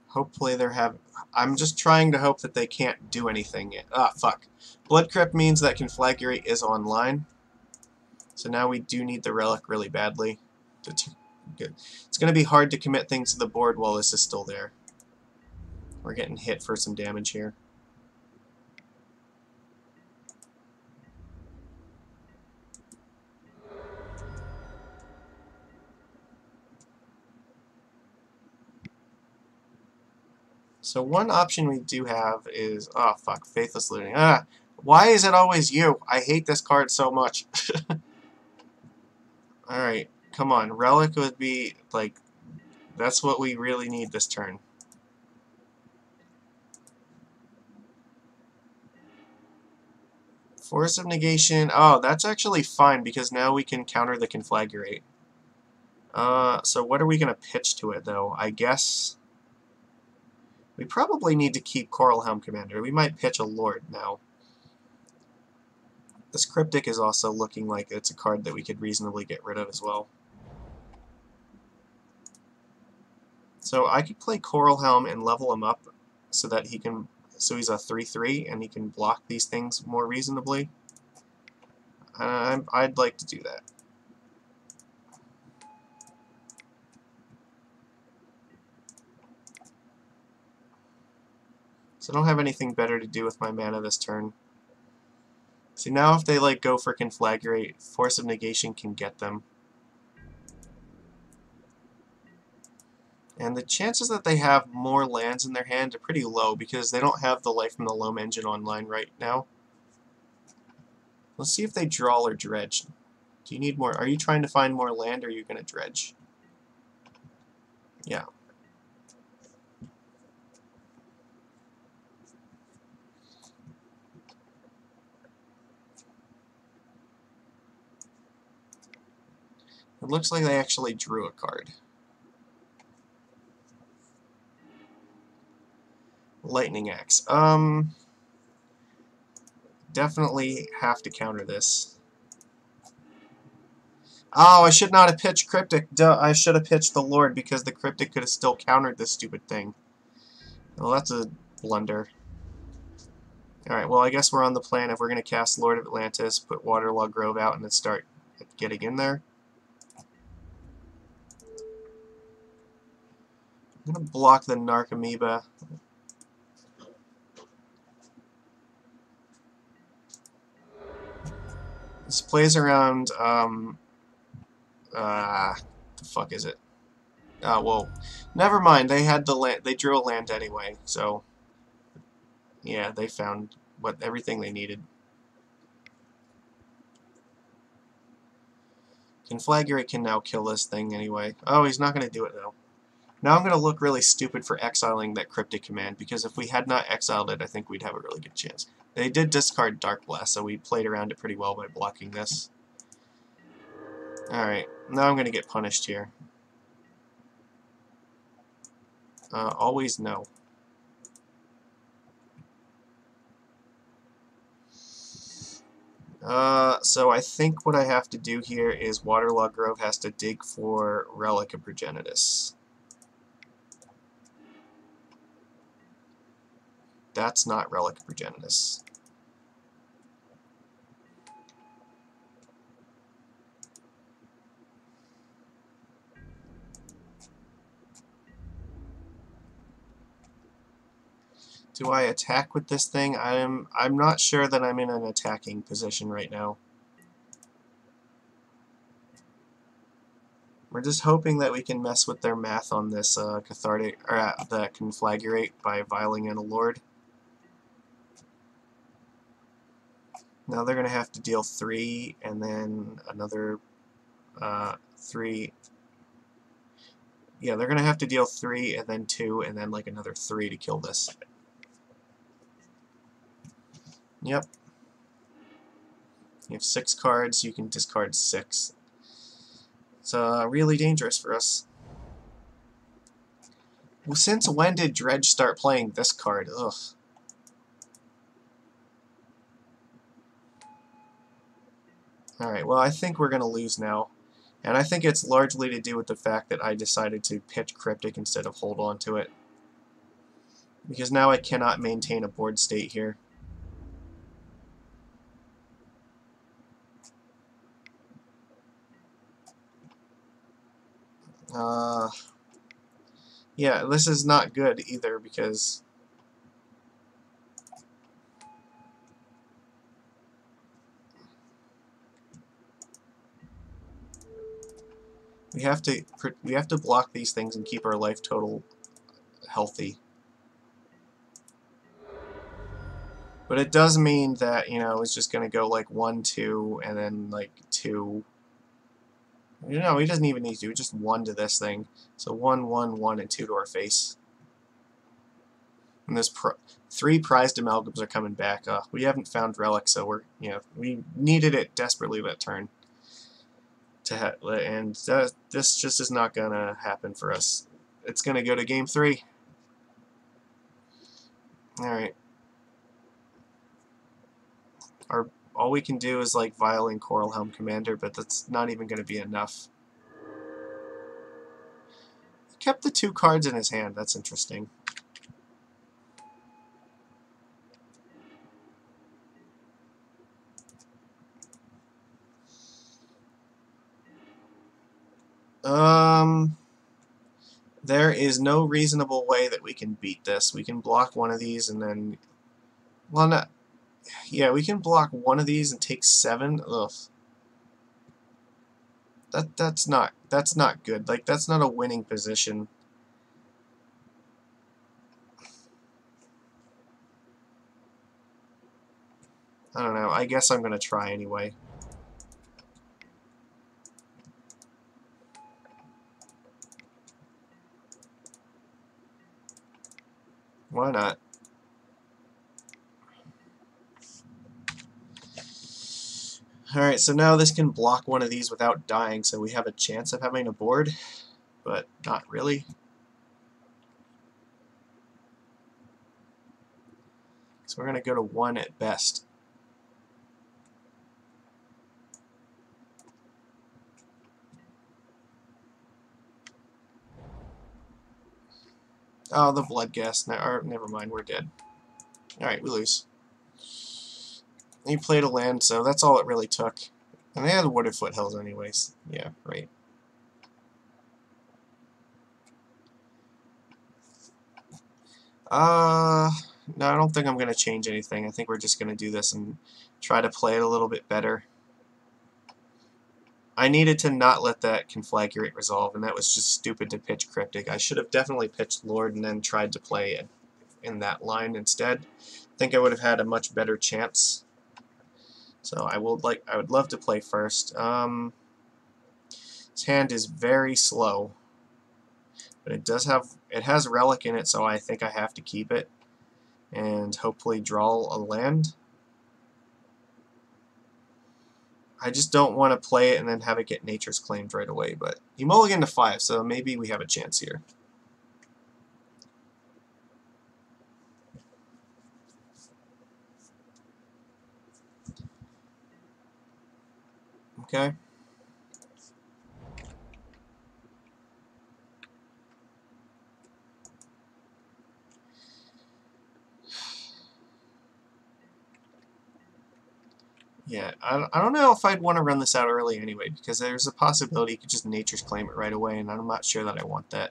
Hopefully they're I'm just trying to hope that they can't do anything yet. Ah, fuck. Blood Crypt means that Conflagrate is online. So now we do need the Relic really badly. Good. It's going to be hard to commit things to the board while this is still there. We're getting hit for some damage here. So one option we do have is... Oh, fuck. Faithless Looting. Ah! Why is it always you? I hate this card so much. Alright. Come on. Relic would be, like... That's what we really need this turn. Force of Negation. Oh, that's actually fine, because now we can counter the Conflagrate. So what are we going to pitch to it, though? I guess... We probably need to keep Coral Helm Commander. We might pitch a Lord now. This Cryptic is also looking like it's a card that we could reasonably get rid of as well. So I could play Coral Helm and level him up so that he can... So he's a 3/3 and he can block these things more reasonably. I'd like to do that. So I don't have anything better to do with my mana this turn. See, now if they like go for Conflagrate, Force of Negation can get them. And the chances that they have more lands in their hand are pretty low because they don't have the Life from the Loam engine online right now. Let's see if they draw or dredge. Do you need more? Are you trying to find more land or are you going to dredge? Yeah. It looks like they actually drew a card. Lightning Axe. Definitely have to counter this. Oh, I should not have pitched Cryptic. Duh, I should have pitched the Lord because the Cryptic could have still countered this stupid thing. Well, that's a blunder. Alright, well, I guess we're on the plan if we're going to cast Lord of Atlantis, put Waterlog Grove out, and then start getting in there. I'm going to block the Narcomoeba. This plays around, the fuck is it? Well, never mind, they had the land, they drew a land anyway, so, yeah, they found everything they needed. Conflagrate can now kill this thing anyway. Oh, he's not going to do it, though. Now I'm going to look really stupid for exiling that Cryptic command, because if we had not exiled it, I think we'd have a really good chance. They did discard Dark Blast, so we played around it pretty well by blocking this. Alright, now I'm going to get punished here. Always no. So I think what I have to do here is Waterlogged Grove has to dig for Relic of Progenitus. That's not Relic of Progenitus. Do I attack with this thing? I'm not sure that I'm in an attacking position right now. We're just hoping that we can mess with their math on this cathartic or the conflagrate by viling in a lord. Now they're going to have to deal 3 and then another 3. Yeah, they're going to have to deal 3 and then 2 and then like another 3 to kill this. Yep. You have 6 cards, you can discard 6. It's really dangerous for us. Well, since when did Dredge start playing this card? Ugh. Alright, well I think we're going to lose now. And I think it's largely to do with the fact that I decided to pitch Cryptic instead of hold on to it. Because now I cannot maintain a board state here. Yeah, this is not good either because we have to block these things and keep our life total healthy. But it does mean that, you know, it's just going to go like 1, 2, and then like 2. You know, he doesn't even need to do just 1 to this thing. So 1, 1, 1, and 2 to our face. And there's 3 prized amalgams are coming back. We haven't found Relic, so we needed it desperately that turn. And this just is not going to happen for us. It's going to go to game 3. Alright. All we can do is like Violin Coral Helm Commander, but that's not even going to be enough. He kept the 2 cards in his hand. That's interesting. There is no reasonable way that we can beat this. We can block one of these and then, well, not. Yeah, we can block one of these and take 7. Ugh. That's not good. Like, that's not a winning position. I don't know. I guess I'm gonna try anyway. Why not? Alright, so now this can block one of these without dying, so we have a chance of having a board, but not really. So we're going to go to 1 at best. Oh, the blood gas. Never mind, we're dead. Alright, we lose. He played a land, so that's all it really took. And they had Wooded Foothills anyways. Yeah, right. No, I don't think I'm going to change anything. I think we're just going to do this and try to play it a little bit better. I needed to not let that Conflagrate resolve, and that was just stupid to pitch Cryptic. I should have definitely pitched Lord and then tried to play it in that line instead. I think I would have had a much better chance. So I would love to play first. His hand is very slow, but it has Relic in it, so I think I have to keep it and hopefully draw a land. I just don't want to play it and then have it get Nature's Claimed right away, but he mulliganed to 5, so maybe we have a chance here. Okay. Yeah, I don't know if I'd want to run this out early anyway, because there's a possibility you could just Nature's Claim it right away, and I'm not sure that I want that.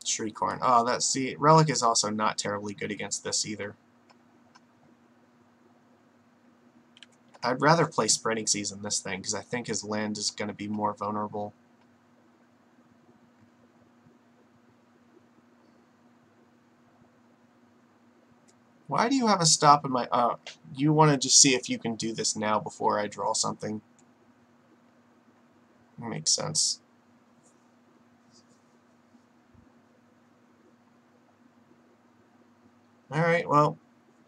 Shriekhorn. Oh, that's the Relic is also not terribly good against this either. I'd rather play Spreading Seas in this thing, because I think his land is going to be more vulnerable. Why do you have a stop in my... you want to just see if you can do this now before I draw something. Makes sense. Alright, well,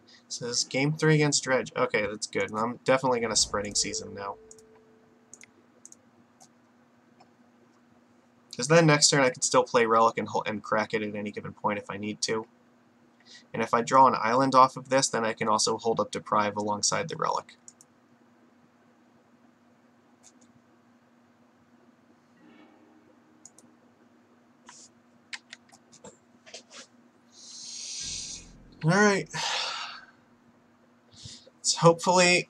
it says Game 3 against Dredge. Okay, that's good. I'm definitely going to Spreading Seas him now. Because then next turn I can still play Relic and crack it at any given point if I need to. And if I draw an island off of this, then I can also hold up Deprive alongside the Relic. Alright. So hopefully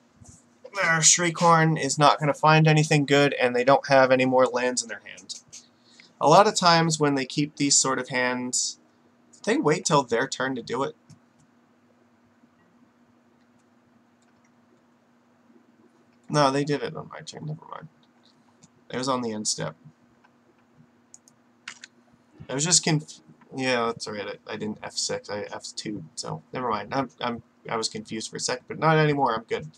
their Shriekhorn is not going to find anything good and they don't have any more lands in their hand. A lot of times when they keep these sort of hands, they wait till their turn to do it. No, they did it on my turn. Never mind. It was on the end step. I was just yeah, that's alright. I didn't F6. I F2. So never mind. I was confused for a second, but not anymore. I'm good.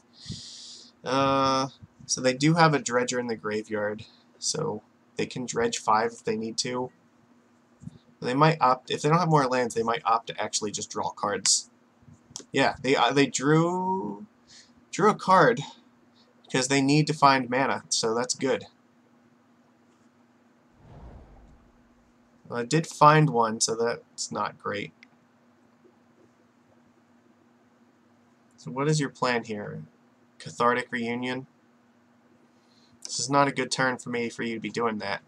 So they do have a Dredger in the graveyard, so they can dredge 5 if they need to. They might opt, if they don't have more lands, they might opt to actually just draw cards. Yeah, they drew a card because they need to find mana, so that's good. Well, I did find one, so that's not great. So what is your plan here? Cathartic Reunion? This is not a good turn for you to be doing that.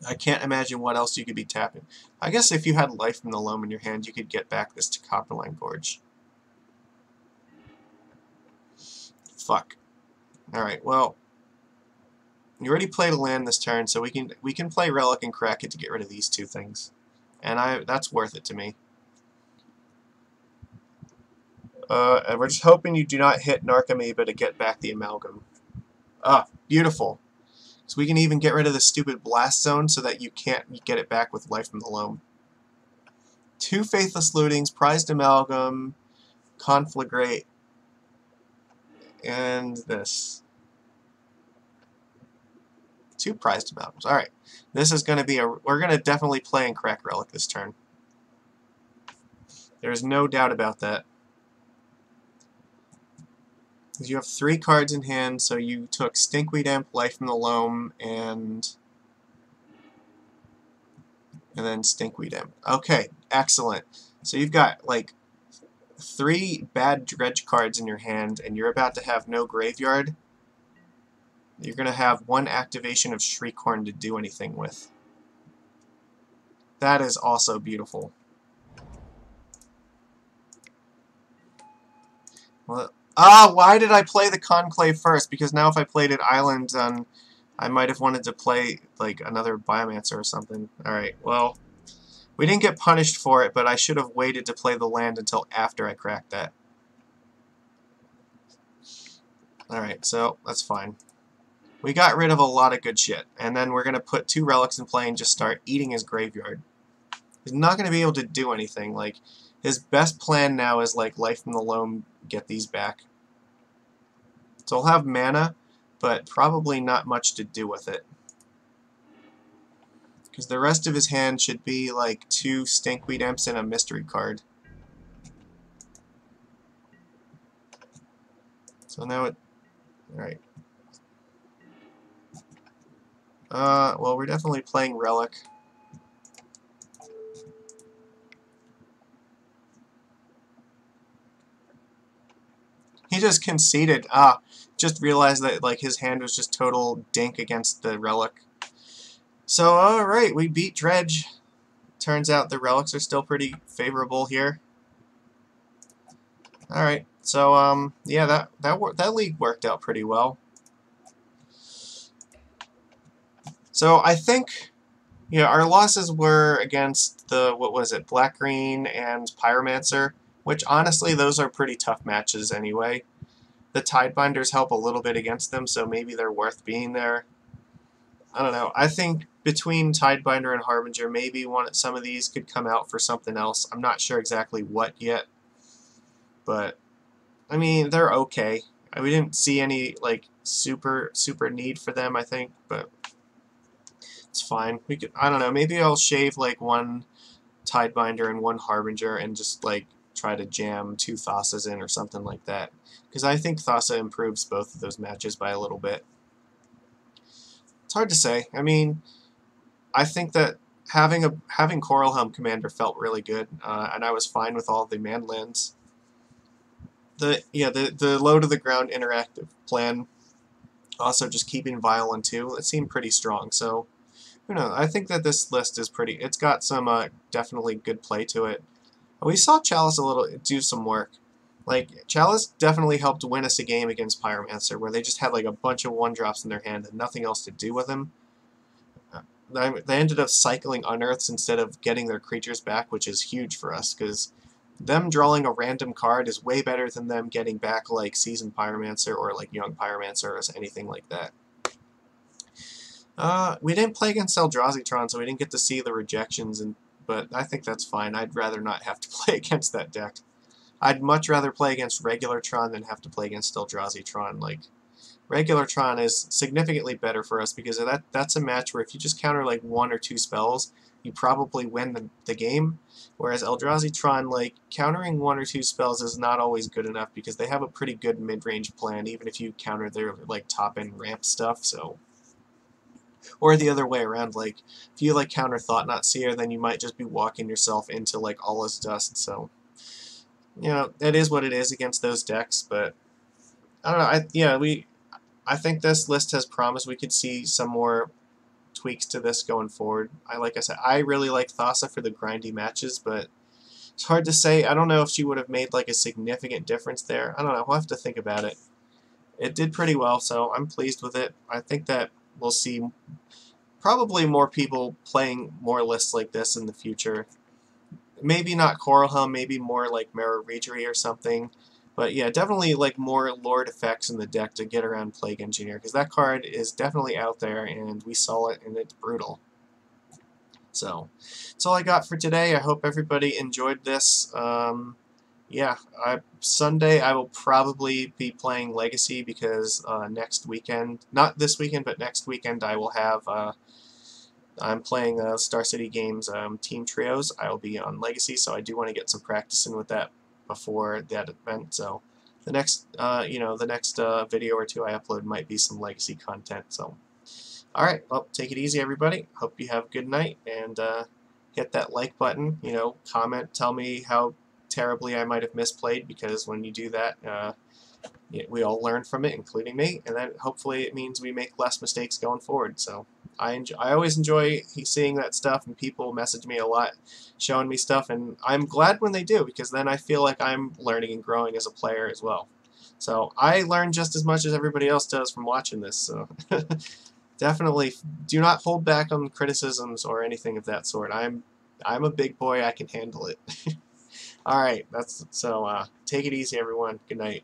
I can't imagine what else you could be tapping. I guess if you had Life from the Loam in your hand, you could get back this to Copperline Gorge. Fuck. Alright, well, you already played a land this turn, so we can play Relic and crack it to get rid of these two things. And that's worth it to me. And we're just hoping you do not hit Narcomoeba to get back the Amalgam. Ah, beautiful. So we can even get rid of the stupid Blast Zone so that you can't get it back with Life from the Loam. 2 Faithless Lootings, Prized Amalgam, Conflagrate, and this. 2 Prized Amalgams. Alright. This is going to be we're going to definitely play and crack Relic this turn. There's no doubt about that. You have 3 cards in hand, so you took Stinkweed Imp, Life from the Loam, and then Stinkweed Imp. Okay, excellent. So you've got, like, 3 bad Dredge cards in your hand, and you're about to have no graveyard. You're going to have 1 activation of Shriekhorn to do anything with. That is also beautiful. Well, why did I play the Conclave first? Because now if I played it Island, I might have wanted to play, like, another Biomancer or something. Alright, well, we didn't get punished for it, but I should have waited to play the land until after I cracked that. Alright, so that's fine. We got rid of a lot of good shit, and then we're going to put 2 Relics in play and just start eating his graveyard. He's not going to be able to do anything. Like, his best plan now is, like, Life from the Loam, get these back. So he'll have mana, but probably not much to do with it. Because the rest of his hand should be, like, 2 Stinkweed Imps and a Mystery card. So now it... Alright. Well, we're definitely playing Relic. He just conceded. Ah, just realized that like his hand was just total dink against the relic. So alright, we beat Dredge. Turns out the relics are still pretty favorable here. Alright, so yeah, that league worked out pretty well. So I think, yeah, our losses were against the, what was it, Black-Green and Pyromancer, which honestly those are pretty tough matches anyway. The Tidebinders help a little bit against them, so maybe they're worth being there. I don't know. I think between Tidebinder and Harbinger, maybe some of these could come out for something else. I'm not sure exactly what yet, but I mean, they're okay. We didn't see any like super need for them, I think, but it's fine. We could, I don't know, maybe I'll shave like one Tidebinder and one Harbinger and just like try to jam 2 Thasas in or something like that. Because I think Thassa improves both of those matches by a little bit. It's hard to say. I mean, I think that having Coral Helm Commander felt really good, and I was fine with all the manlands. The low to the ground interactive plan, also just keeping Vile on 2, it seemed pretty strong. So, who knows? I think that this list is pretty. It's got some definitely good play to it. We saw Chalice do some work. Like, Chalice definitely helped win us a game against Pyromancer, where they just had like a bunch of 1-drops in their hand and nothing else to do with them. They ended up cycling Unearths instead of getting their creatures back, which is huge for us, because them drawing a random card is way better than them getting back like Seasoned Pyromancer or like Young Pyromancer or anything like that. We didn't play against Eldrazi-Tron, so we didn't get to see the rejections, but I think that's fine. I'd rather not have to play against that deck. I'd much rather play against regular Tron than have to play against Eldrazi-Tron. Like, regular Tron is significantly better for us because that's a match where if you just counter like 1 or 2 spells, you probably win the game. Whereas Eldrazi-Tron, like, countering 1 or 2 spells is not always good enough because they have a pretty good mid-range plan, even if you counter their like top-end ramp stuff. So, or the other way around, like if you like counter Thought-Knot Seer, then you might just be walking yourself into like All Is Dust. So, you know, it is what it is against those decks. But I don't know. I think this list has promise. We could see some more tweaks to this going forward. Like I said, I really like Thassa for the grindy matches, but it's hard to say. I don't know if she would have made like a significant difference there. I don't know. We'll have to think about it. It did pretty well, so I'm pleased with it. I think that we'll see probably more people playing more lists like this in the future. Maybe not Coral Helm, maybe more like Mirror Regery or something. But yeah, definitely like more Lord effects in the deck to get around Plague Engineer, because that card is definitely out there, and we saw it, and it's brutal. So, that's all I got for today. I hope everybody enjoyed this. Yeah, Sunday I will probably be playing Legacy because next weekend, not this weekend, but next weekend I will have, I'm playing Star City Games Team Trios. I will be on Legacy, so I do want to get some practice in with that before that event. So the next, the next video or 2 I upload might be some Legacy content. So, all right, well, take it easy, everybody. Hope you have a good night, and hit that like button. You know, comment, tell me how terribly I might have misplayed, because when you do that, we all learn from it, including me, and then hopefully it means we make less mistakes going forward. So I always enjoy seeing that stuff, and people message me a lot showing me stuff, and I'm glad when they do, because then I feel like I'm learning and growing as a player as well. So I learn just as much as everybody else does from watching this. So definitely do not hold back on criticisms or anything of that sort. I'm a big boy. I can handle it. All right, take it easy, everyone. Good night.